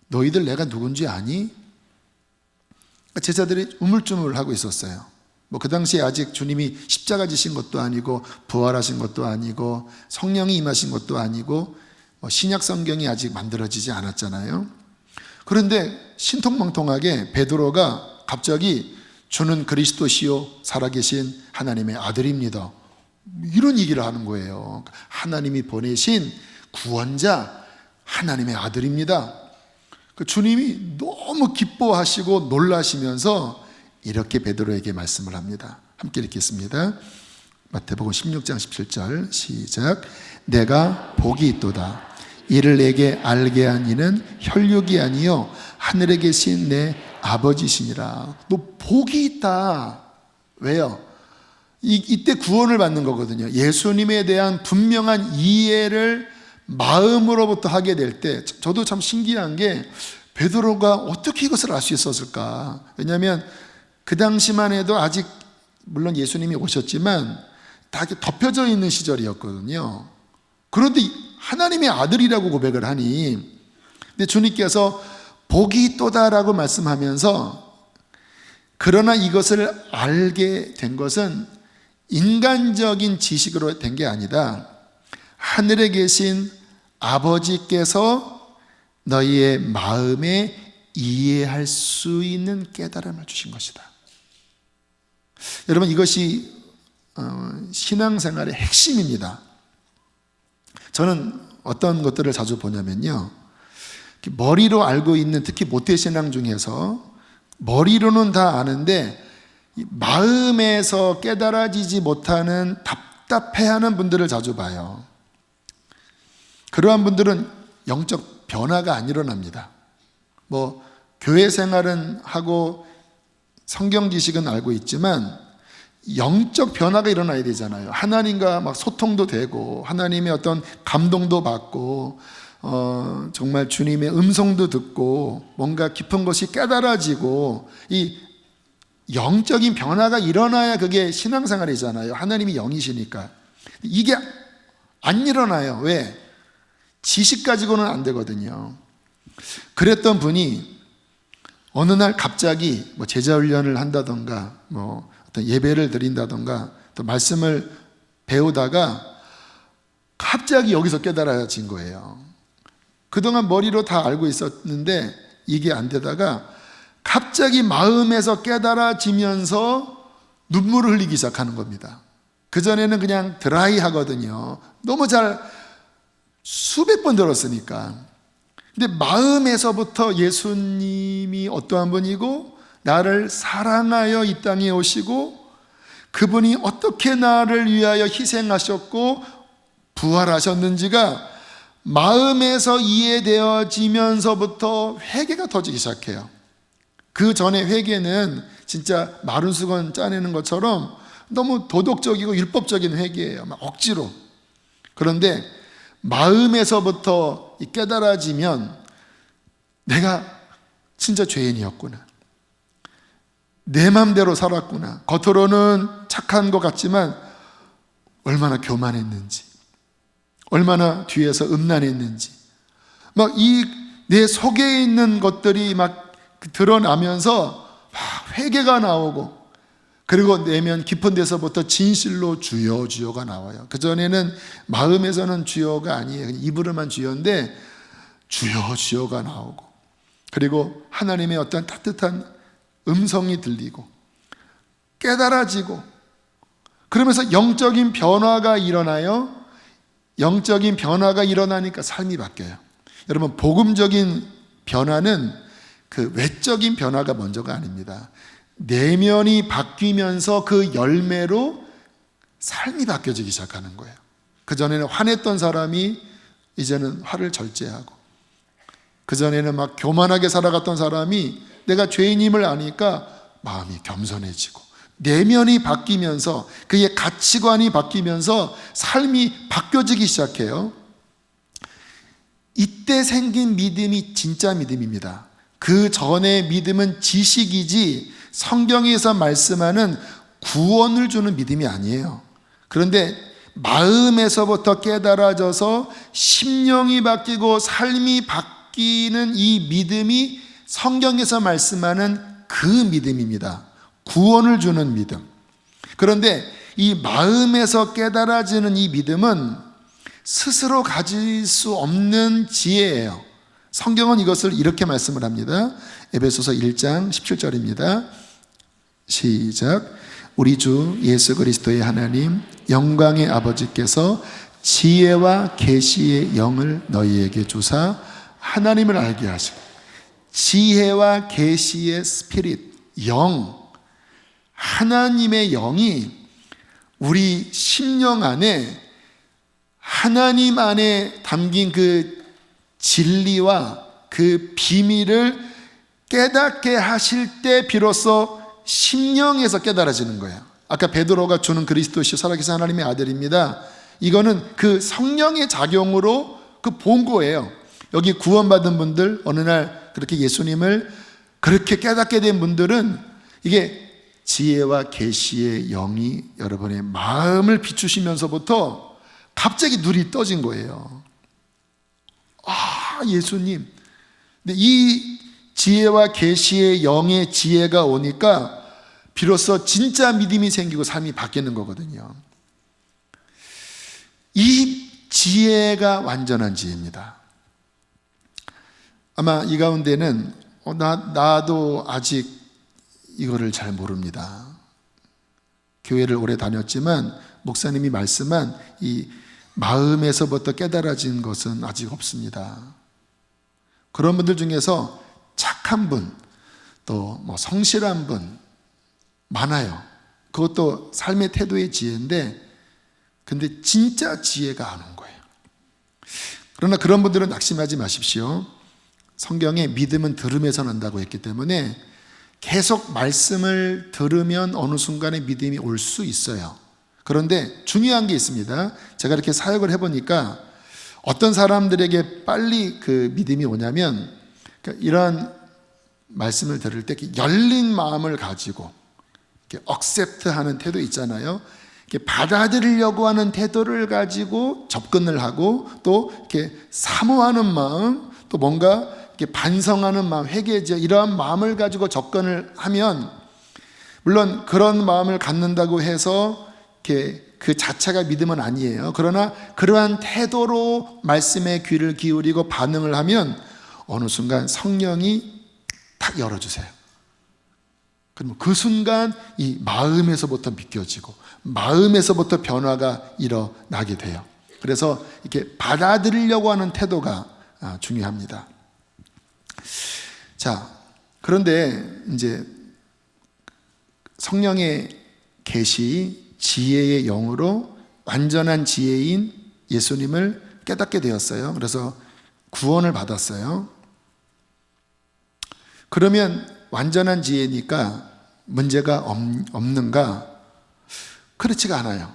너희들 내가 누군지 아니? 제자들이 우물쭈물하고 있었어요. 그 당시에 아직 주님이 십자가 지신 것도 아니고 부활하신 것도 아니고 성령이 임하신 것도 아니고 신약 성경이 아직 만들어지지 않았잖아요. 그런데 신통망통하게 베드로가 갑자기 주는 그리스도시요 살아계신 하나님의 아들입니다. 이런 얘기를 하는 거예요. 하나님이 보내신 구원자 하나님의 아들입니다. 주님이 너무 기뻐하시고 놀라시면서 이렇게 베드로에게 말씀을 합니다. 함께 읽겠습니다. 마태복음 16장 17절 시작. 내가 복이 있도다. 이를 내게 알게 한 이는 혈육이 아니요 하늘에 계신 내 아버지시니라. 너 복이 있다. 왜요? 이때 구원을 받는 거거든요. 예수님에 대한 분명한 이해를 마음으로부터 하게 될 때, 저도 참 신기한 게 베드로가 어떻게 이것을 알 수 있었을까? 왜냐하면 그 당시만 해도 아직 물론 예수님이 오셨지만 다 이렇게 덮여져 있는 시절이었거든요. 그런데 하나님의 아들이라고 고백을 하니, 근데 주님께서 복이 있도다라고 말씀하면서, 그러나 이것을 알게 된 것은 인간적인 지식으로 된 게 아니다. 하늘에 계신 아버지께서 너희의 마음에 이해할 수 있는 깨달음을 주신 것이다. 여러분, 이것이 신앙생활의 핵심입니다. 저는 어떤 것들을 자주 보냐면요, 머리로 알고 있는, 특히 모태신앙 중에서 머리로는 다 아는데 마음에서 깨달아지지 못하는 답답해하는 분들을 자주 봐요. 그러한 분들은 영적 변화가 안 일어납니다. 교회 생활은 하고 성경 지식은 알고 있지만 영적 변화가 일어나야 되잖아요. 하나님과 막 소통도 되고 하나님의 어떤 감동도 받고 정말 주님의 음성도 듣고 뭔가 깊은 것이 깨달아지고 이 영적인 변화가 일어나야 그게 신앙생활이잖아요. 하나님이 영이시니까. 이게 안 일어나요. 왜? 지식 가지고는 안 되거든요. 그랬던 분이 어느 날 갑자기 뭐 제자 훈련을 한다던가 뭐 어떤 예배를 드린다던가 또 말씀을 배우다가 갑자기 여기서 깨달아진 거예요. 그동안 머리로 다 알고 있었는데 이게 안 되다가 갑자기 마음에서 깨달아지면서 눈물을 흘리기 시작하는 겁니다. 그전에는 그냥 드라이 하거든요. 너무 잘 수백 번 들었으니까. 근데 마음에서부터 예수님이 어떠한 분이고 나를 사랑하여 이 땅에 오시고 그분이 어떻게 나를 위하여 희생하셨고 부활하셨는지가 마음에서 이해되어지면서부터 회개가 터지기 시작해요. 그 전에 회개는 진짜 마른 수건 짜내는 것처럼 너무 도덕적이고 율법적인 회개예요. 막 억지로. 그런데 마음에서부터 깨달아지면 내가 진짜 죄인이었구나. 내 맘대로 살았구나. 겉으로는 착한 것 같지만 얼마나 교만했는지, 얼마나 뒤에서 음란했는지, 막 이 내 속에 있는 것들이 막 드러나면서 막 회개가 나오고, 그리고 내면 깊은 데서부터 진실로 주여 주여가 나와요. 그전에는 마음에서는 주여가 아니에요. 입으로만 주여인데 주여 주여가 나오고, 그리고 하나님의 어떤 따뜻한 음성이 들리고 깨달아지고, 그러면서 영적인 변화가 일어나요. 영적인 변화가 일어나니까 삶이 바뀌어요. 여러분, 복음적인 변화는 그 외적인 변화가 먼저가 아닙니다. 내면이 바뀌면서 그 열매로 삶이 바뀌어지기 시작하는 거예요. 그전에는 화냈던 사람이 이제는 화를 절제하고, 그전에는 막 교만하게 살아갔던 사람이 내가 죄인임을 아니까 마음이 겸손해지고, 내면이 바뀌면서 그의 가치관이 바뀌면서 삶이 바뀌어지기 시작해요. 이때 생긴 믿음이 진짜 믿음입니다. 그 전의 믿음은 지식이지 성경에서 말씀하는 구원을 주는 믿음이 아니에요. 그런데 마음에서부터 깨달아져서 심령이 바뀌고 삶이 바뀌는 이 믿음이 성경에서 말씀하는 그 믿음입니다. 구원을 주는 믿음. 그런데 이 마음에서 깨달아지는 이 믿음은 스스로 가질 수 없는 지혜예요. 성경은 이것을 이렇게 말씀을 합니다. 에베소서 1장 17절입니다. 시작. 우리 주 예수 그리스도의 하나님 영광의 아버지께서 지혜와 계시의 영을 너희에게 주사 하나님을 알게 하시고, 지혜와 계시의 스피릿, 영, 하나님의 영이 우리 심령 안에, 하나님 안에 담긴 그 진리와 그 비밀을 깨닫게 하실 때 비로소 심령에서 깨달아지는 거예요. 아까 베드로가 주는 그리스도시요 살아계신 하나님의 아들입니다. 이거는 그 성령의 작용으로 그 본 거예요. 여기 구원받은 분들, 어느 날 그렇게 예수님을 그렇게 깨닫게 된 분들은 이게 지혜와 계시의 영이 여러분의 마음을 비추시면서부터 갑자기 눈이 떠진 거예요. 아, 예수님. 근데 이 지혜와 계시의 영의 지혜가 오니까 비로소 진짜 믿음이 생기고 삶이 바뀌는 거거든요. 이 지혜가 완전한 지혜입니다. 아마 이 가운데는 나도 아직 이거를 잘 모릅니다. 교회를 오래 다녔지만 목사님이 말씀한 이 마음에서부터 깨달아진 것은 아직 없습니다. 그런 분들 중에서 착한 분, 또 뭐 성실한 분 많아요. 그것도 삶의 태도의 지혜인데, 근데 진짜 지혜가 안 온 거예요. 그러나 그런 분들은 낙심하지 마십시오. 성경에 믿음은 들음에서 난다고 했기 때문에 계속 말씀을 들으면 어느 순간에 믿음이 올 수 있어요. 그런데 중요한 게 있습니다. 제가 이렇게 사역을 해보니까 어떤 사람들에게 빨리 그 믿음이 오냐면, 그러니까 이러한 말씀을 들을 때 열린 마음을 가지고 이렇게 accept하는 태도 있잖아요. 이렇게 받아들이려고 하는 태도를 가지고 접근을 하고, 또 이렇게 사모하는 마음, 또 뭔가 이렇게 반성하는 마음, 회개죠. 이러한 마음을 가지고 접근을 하면, 물론 그런 마음을 갖는다고 해서 이렇게 그 자체가 믿음은 아니에요. 그러나 그러한 태도로 말씀에 귀를 기울이고 반응을 하면 어느 순간 성령이 탁 열어주세요. 그럼 그 순간 이 마음에서부터 믿겨지고 마음에서부터 변화가 일어나게 돼요. 그래서 이렇게 받아들이려고 하는 태도가 중요합니다. 자, 그런데 이제 성령의 계시, 지혜의 영으로 완전한 지혜인 예수님을 깨닫게 되었어요. 그래서 구원을 받았어요. 그러면 완전한 지혜니까 문제가 없는가? 그렇지가 않아요.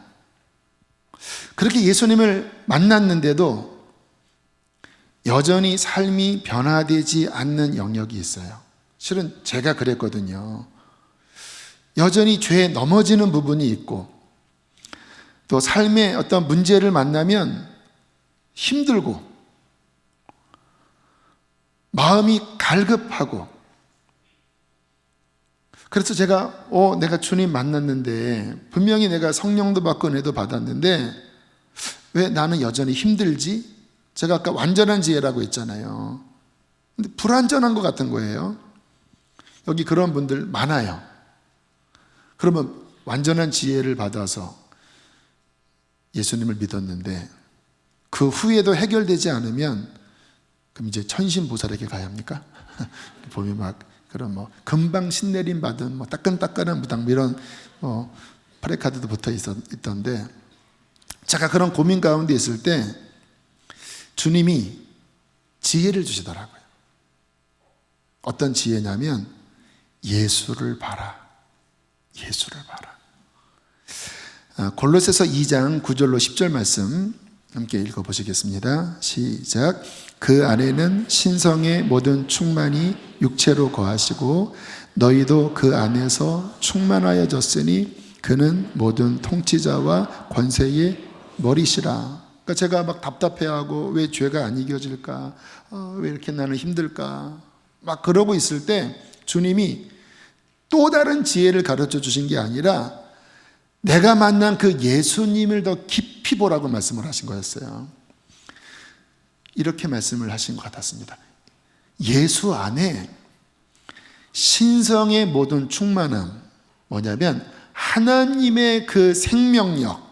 그렇게 예수님을 만났는데도 여전히 삶이 변화되지 않는 영역이 있어요. 실은 제가 그랬거든요. 여전히 죄에 넘어지는 부분이 있고, 또 삶의 어떤 문제를 만나면 힘들고 마음이 갈급하고, 그래서 제가 내가 주님 만났는데 분명히 내가 성령도 받고 은혜도 받았는데 왜 나는 여전히 힘들지? 제가 아까 완전한 지혜라고 했잖아요. 근데 불완전한 것 같은 거예요. 여기 그런 분들 많아요. 그러면 완전한 지혜를 받아서 예수님을 믿었는데 그 후에도 해결되지 않으면 그럼 이제 천신보살에게 가야 합니까? 보면 막 그런 금방 신내림 받은 따끈따끈한 무당 이런 프레카드도 붙어 있던데, 제가 그런 고민 가운데 있을 때 주님이 지혜를 주시더라고요. 어떤 지혜냐면 예수를 봐라. 예수를 봐라. 골로새서 2장 9절로 10절 말씀 함께 읽어보시겠습니다. 시작. 그 안에는 신성의 모든 충만이 육체로 거하시고 너희도 그 안에서 충만하여졌으니 그는 모든 통치자와 권세의 머리시라. 그러니까 제가 막 답답해하고 왜 죄가 안 이겨질까? 왜 이렇게 나는 힘들까? 막 그러고 있을 때 주님이 또 다른 지혜를 가르쳐 주신 게 아니라 내가 만난 그 예수님을 더 깊이 보라고 말씀을 하신 거였어요. 이렇게 말씀을 하신 것 같았습니다. 예수 안에 신성의 모든 충만함, 뭐냐면 하나님의 그 생명력,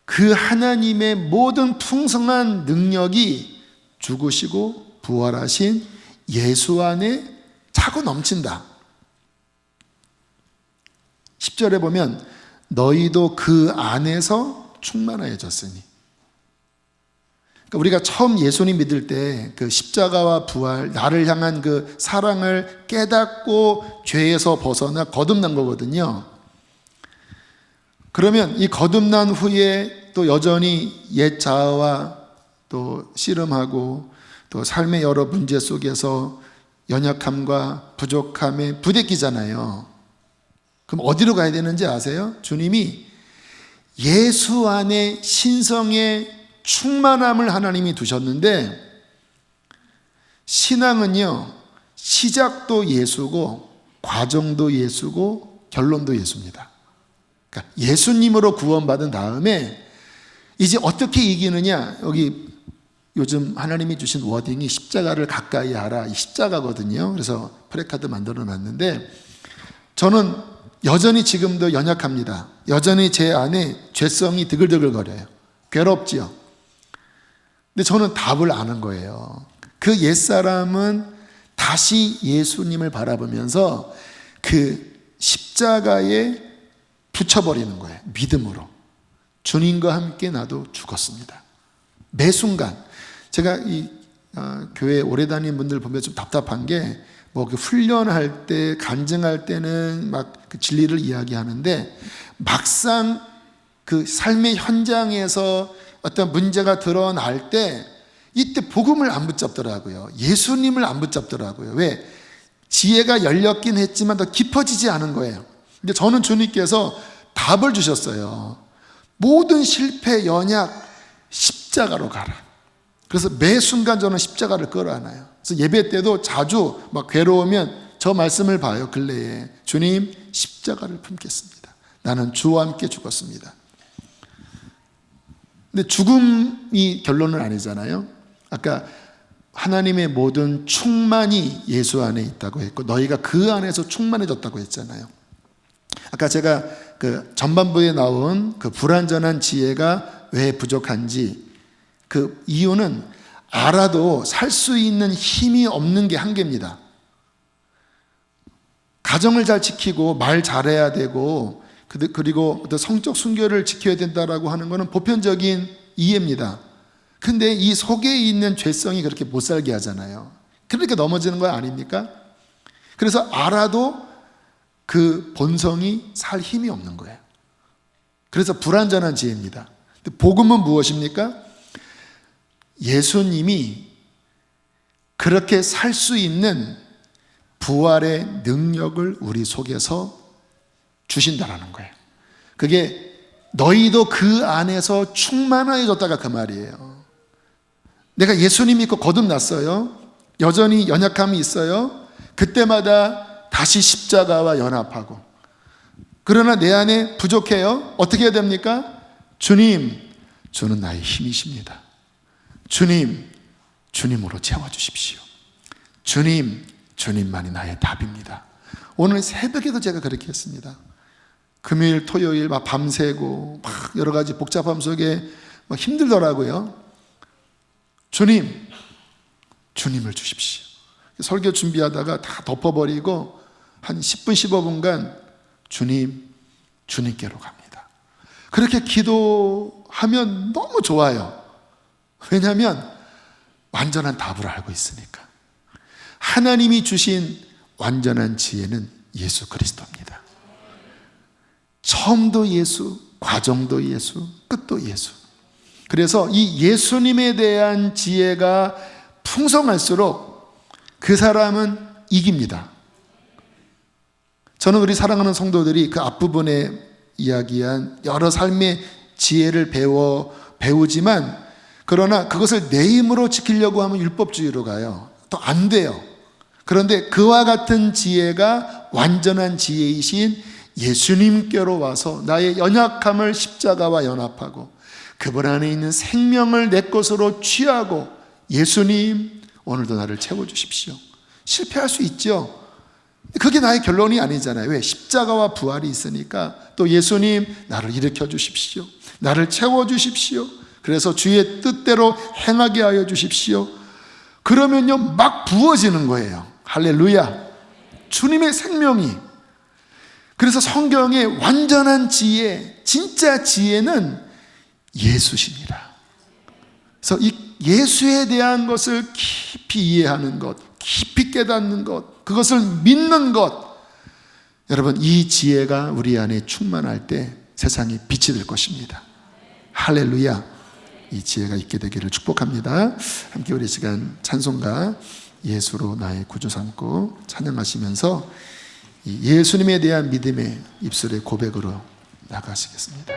그 하나님의 모든 풍성한 능력이 죽으시고 부활하신 예수 안에 차고 넘친다. 10절에 보면 너희도 그 안에서 충만하여졌으니, 그러니까 우리가 처음 예수님 믿을 때 그 십자가와 부활, 나를 향한 그 사랑을 깨닫고 죄에서 벗어나 거듭난 거거든요. 그러면 이 거듭난 후에 또 여전히 옛 자아와 또 씨름하고 또 삶의 여러 문제 속에서 연약함과 부족함에 부대끼잖아요. 그럼 어디로 가야 되는지 아세요? 주님이 예수 안에 신성의 충만함을 하나님이 두셨는데, 신앙은요 시작도 예수고 과정도 예수고 결론도 예수입니다. 그러니까 예수님으로 구원받은 다음에 이제 어떻게 이기느냐, 여기 요즘 하나님이 주신 워딩이 십자가를 가까이 하라, 이 십자가거든요. 그래서 프레카드 만들어 놨는데, 저는 여전히 지금도 연약합니다. 여전히 제 안에 죄성이 드글드글거려요. 괴롭지요. 근데 저는 답을 아는 거예요. 그 옛사람은 다시 예수님을 바라보면서 그 십자가에 붙여버리는 거예요. 믿음으로. 주님과 함께 나도 죽었습니다. 매 순간. 제가 이 교회 오래 다닌 분들 보면 좀 답답한 게, 그 훈련할 때, 간증할 때는 막 그 진리를 이야기하는데, 막상 그 삶의 현장에서 어떤 문제가 드러날 때 이때 복음을 안 붙잡더라고요. 예수님을 안 붙잡더라고요. 왜? 지혜가 열렸긴 했지만 더 깊어지지 않은 거예요. 근데 저는 주님께서 답을 주셨어요. 모든 실패, 연약, 십자가로 가라. 그래서 매 순간 저는 십자가를 끌어안아요. 그래서 예배 때도 자주 막 괴로우면 저 말씀을 봐요. 근래에 주님, 십자가를 품겠습니다. 나는 주와 함께 죽었습니다. 근데 죽음이 결론은 아니잖아요. 아까 하나님의 모든 충만이 예수 안에 있다고 했고 너희가 그 안에서 충만해졌다고 했잖아요. 아까 제가 그 전반부에 나온 그 불완전한 지혜가 왜 부족한지 그 이유는 알아도 살 수 있는 힘이 없는 게 한계입니다. 가정을 잘 지키고 말 잘해야 되고 그리고 성적 순결을 지켜야 된다라고 하는 것은 보편적인 이해입니다. 근데 이 속에 있는 죄성이 그렇게 못 살게 하잖아요. 그러니까 넘어지는 거 아닙니까? 그래서 알아도 그 본성이 살 힘이 없는 거예요. 그래서 불완전한 지혜입니다. 근데 복음은 무엇입니까? 예수님이 그렇게 살 수 있는 부활의 능력을 우리 속에서 주신다라는 거예요. 그게 너희도 그 안에서 충만해졌다가 그 말이에요. 내가 예수님 믿고 거듭났어요. 여전히 연약함이 있어요. 그때마다 다시 십자가와 연합하고 그러나 내 안에 부족해요. 어떻게 해야 됩니까? 주님, 주는 나의 힘이십니다. 주님, 주님으로 채워주십시오. 주님, 주님만이 나의 답입니다. 오늘 새벽에도 제가 그렇게 했습니다. 금요일, 토요일 막 밤새고 막 여러 가지 복잡함 속에 막 힘들더라고요. 주님, 주님을 주십시오. 설교 준비하다가 다 덮어버리고 한 10분, 15분간 주님, 주님께로 갑니다. 그렇게 기도하면 너무 좋아요. 왜냐하면 완전한 답을 알고 있으니까. 하나님이 주신 완전한 지혜는 예수 그리스도입니다. 처음도 예수, 과정도 예수, 끝도 예수. 그래서 이 예수님에 대한 지혜가 풍성할수록 그 사람은 이깁니다. 저는 우리 사랑하는 성도들이 그 앞부분에 이야기한 여러 삶의 지혜를 배우지만 그러나 그것을 내 힘으로 지키려고 하면 율법주의로 가요. 또 안 돼요. 그런데 그와 같은 지혜가 완전한 지혜이신 예수님께로 와서 나의 연약함을 십자가와 연합하고 그분 안에 있는 생명을 내 것으로 취하고 예수님, 오늘도 나를 채워주십시오. 실패할 수 있죠. 그게 나의 결론이 아니잖아요. 왜? 십자가와 부활이 있으니까 또 예수님, 나를 일으켜 주십시오. 나를 채워주십시오. 그래서 주의 뜻대로 행하게 하여 주십시오. 그러면요 막 부어지는 거예요. 할렐루야. 주님의 생명이. 그래서 성경의 완전한 지혜, 진짜 지혜는 예수십니다. 그래서 이 예수에 대한 것을 깊이 이해하는 것, 깊이 깨닫는 것, 그것을 믿는 것, 여러분 이 지혜가 우리 안에 충만할 때 세상이 빛이 될 것입니다. 할렐루야. 이 지혜가 있게 되기를 축복합니다. 함께 우리 시간 찬송가 예수로 나의 구주 삼고 찬양하시면서 이 예수님에 대한 믿음의 입술의 고백으로 나가시겠습니다.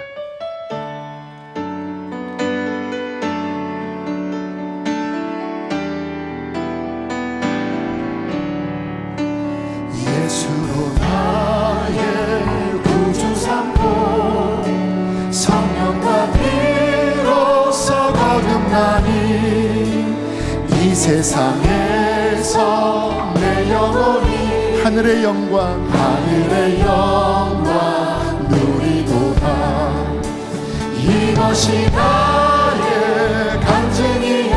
예수로 나의 구주 삼고 성령과 비로소 거듭나니 이 세상에서 내 영혼이 하늘의 영광 누리도다. 이것이 나의 간증이요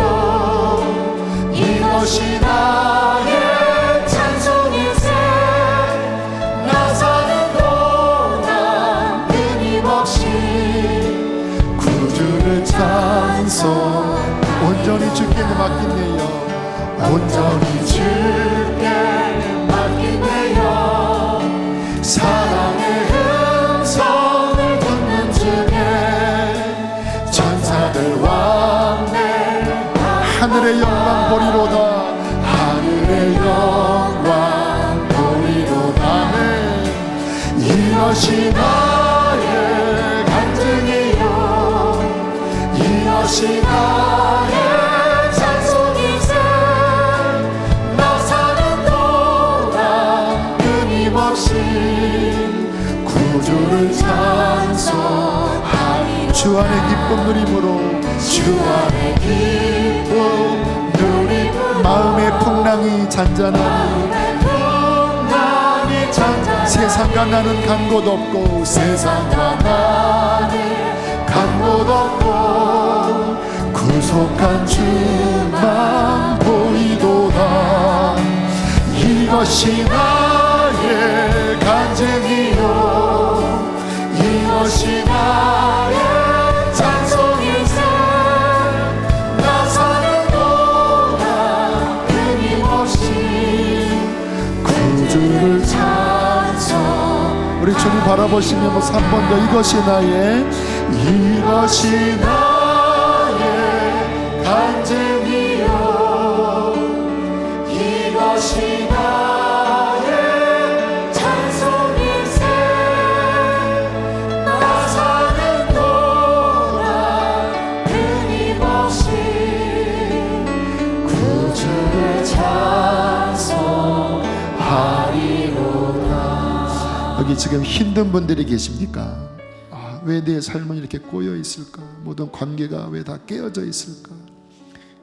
이것이 나의 찬송일세. 나 사는 동안 끊임없이 구주를 찬송. 온전히 주께 맡기네요. 온전히 주께 맡기네요. 사랑의 음성을 듣는 중에 천사들 왕래 하늘의 영광 보리로다. 하늘의 영광 보리로다. 이것이 나의 간증이요 이것이 나의 찬송이세 나 사는 동안 끊임없이 구주를 찬송하리 주 안에 기쁨 누림으로 주 안에 기쁨 누리므로 마음의 풍랑이 잔잔하니 마음의 풍랑이 잔잔하니 세상과 나는 간 곳 없고 세상과 나는 간 곳 없고 구속한 주만 보이도다 이것이 나의 간증이요 이것이 나의 찬송일세 나 사는 동안 끊임없이 구주를 찬송 우리 주님 바라보시며 뭐 3번 더 이것이 나의 이것이 나의 간증이요 이것이 나의 찬송일세 나 사는 동안 끊임없이 구주를 찬송하리로다 여기 지금 힘든 분들이 계십니까? 왜 내 삶은 이렇게 꼬여 있을까? 모든 관계가 왜 다 깨어져 있을까?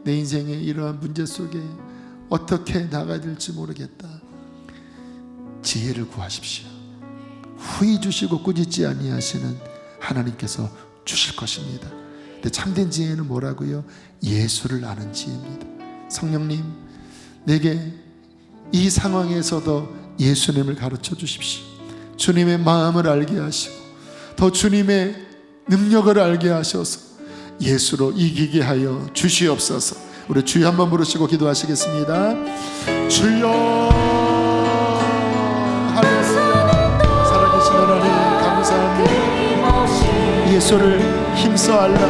내 인생의 이러한 문제 속에 어떻게 나가야 될지 모르겠다. 지혜를 구하십시오. 후히 주시고 꾸짖지 아니하시는 하나님께서 주실 것입니다. 근데 참된 지혜는 뭐라고요? 예수를 아는 지혜입니다. 성령님, 내게 이 상황에서도 예수님을 가르쳐 주십시오. 주님의 마음을 알게 하시고 더 주님의 능력을 알게 하셔서 예수로 이기게 하여 주시옵소서. 우리 주여 한번 부르시고 기도하시겠습니다. 주여 할렐루야. 살아계신 하나님 감사합니다. 예수를 힘써 알라.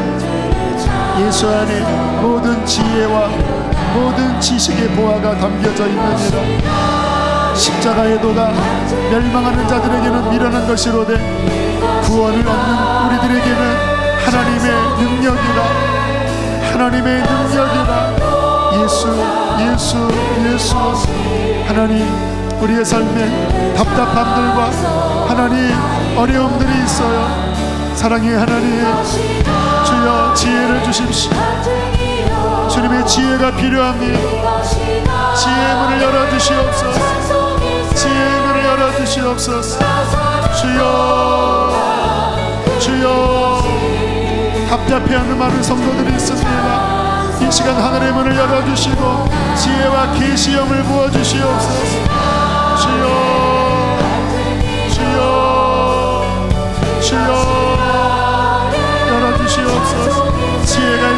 예수 안에 모든 지혜와 모든 지식의 보화가 담겨져 있느니라. 십자가의 도가 멸망하는 자들에게는 미련한 것이로되 구원을 얻는 우리들에게는 하나님의 능력이라. 하나님의 능력이라. 예수 하나님, 우리의 삶에 답답함들과 하나님 어려움들이 있어요. 사랑의 하나님, 주여 지혜를 주십시오. 주님의 지혜가 필요합니다. 지혜의 문을 열어주시옵소서. 지혜의 문을 열어주시옵소서. 주여 답답해하는 많은 성도들이 있습니다. 이 시간 하늘의 문을 열어주시고 지혜와 계시형을 부어주시옵소서. 주여 열어주시옵소서. 지혜가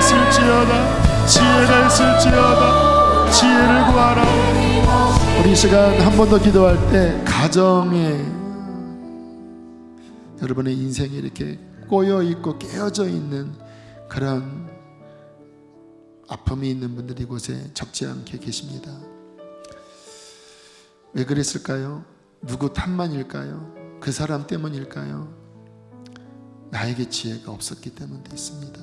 있을지어다 지혜를 구하라. 우리 이 시간 한 번 더 기도할 때 가정에 여러분의 인생이 이렇게 꼬여있고 깨어져 있는 그런 아픔이 있는 분들이 이곳에 적지 않게 계십니다. 왜 그랬을까요? 누구 탓만일까요? 그 사람 때문일까요? 나에게 지혜가 없었기 때문도 있습니다.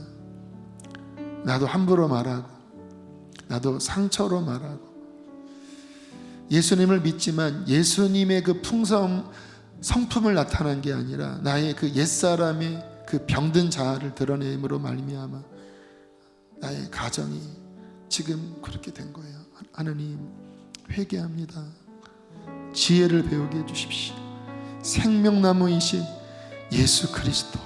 나도 함부로 말하고 나도 상처로 말하고 예수님을 믿지만 예수님의 그 성품을 나타난 게 아니라 나의 그 옛사람의 그 병든 자아를 드러냄으로 말미암아 나의 가정이 지금 그렇게 된 거예요. 하나님, 회개합니다. 지혜를 배우게 해주십시오. 생명나무이신 예수 그리스도,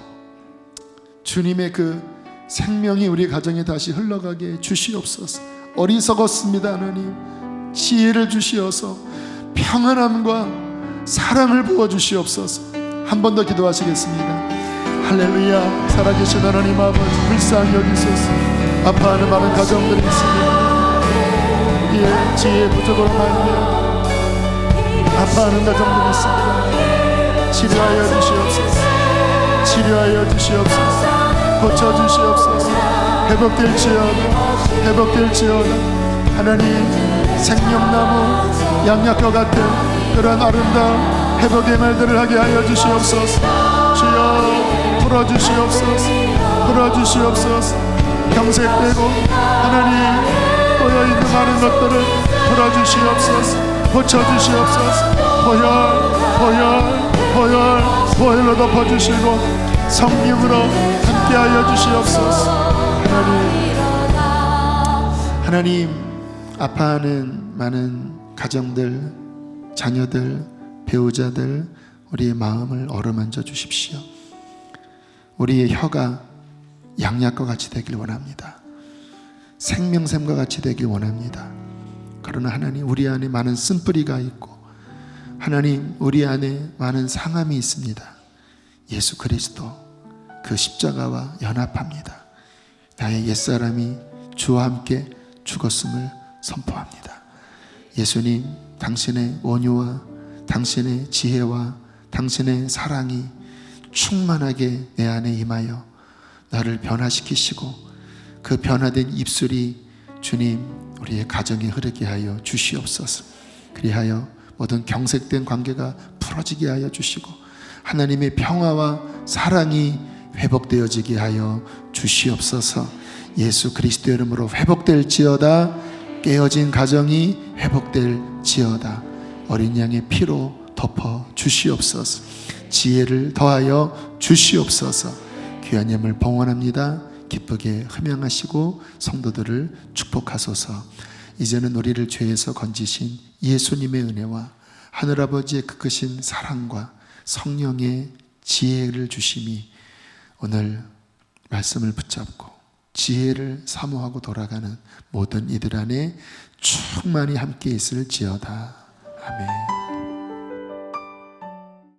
주님의 그 생명이 우리 가정에 다시 흘러가게 해 주시옵소서. 어리석었습니다. 하나님, 지혜를 주시어서 평안함과 사랑을 부어주시옵소서. 한 번 더 기도하시겠습니다. 할렐루야. 살아계신 하나님 아버지, 불쌍히 여기소서. 아파하는 많은 가정들이 있습니다. 우리의 지혜의 부족으로 말미암아 아파하는 가정들이 있습니다. 치료하여 주시옵소서. 치료하여 주시옵소서. 고쳐주시옵소서. 회복될지어다. 하나님, 생명나무 양약과 같은 그런 아름다운 회복의 말들을 하게 하여 주시옵소서. 주여 풀어주시옵소서. 풀어주시옵소서. 경색되고 하나님 꼬여있는 많은 것들을 풀어주시옵소서. 고쳐주시옵소서. 보혈로 덮어주시고 성령으로 함께하여 주시옵소서. 하나님 아파하는 많은 가정들, 자녀들, 배우자들, 우리의 마음을 어루만져 주십시오. 우리의 혀가 양약과 같이 되길 원합니다. 생명샘과 같이 되길 원합니다. 그러나 하나님 우리 안에 많은 쓴뿌리가 있고 하나님 우리 안에 많은 상함이 있습니다. 예수 그리스도 그 십자가와 연합합니다. 나의 옛사람이 주와 함께 죽었음을 선포합니다. 예수님 당신의 원유와 당신의 지혜와 당신의 사랑이 충만하게 내 안에 임하여 나를 변화시키시고 그 변화된 입술이 주님 우리의 가정에 흐르게 하여 주시옵소서. 그리하여 모든 경색된 관계가 풀어지게 하여 주시고 하나님의 평화와 사랑이 회복되어지게 하여 주시옵소서. 예수 그리스도의 이름으로 회복될지어다. 깨어진 가정이 회복될지어다. 어린 양의 피로 덮어 주시옵소서. 지혜를 더하여 주시옵소서. 귀한 예물 봉헌합니다. 기쁘게 흠양하시고 성도들을 축복하소서. 이제는 우리를 죄에서 건지신 예수님의 은혜와 하늘아버지의 그 크신 사랑과 성령의 지혜를 주심이 오늘 말씀을 붙잡고 지혜를 사모하고 돌아가는 모든 이들 안에 충만히 함께 있을지어다. 아멘.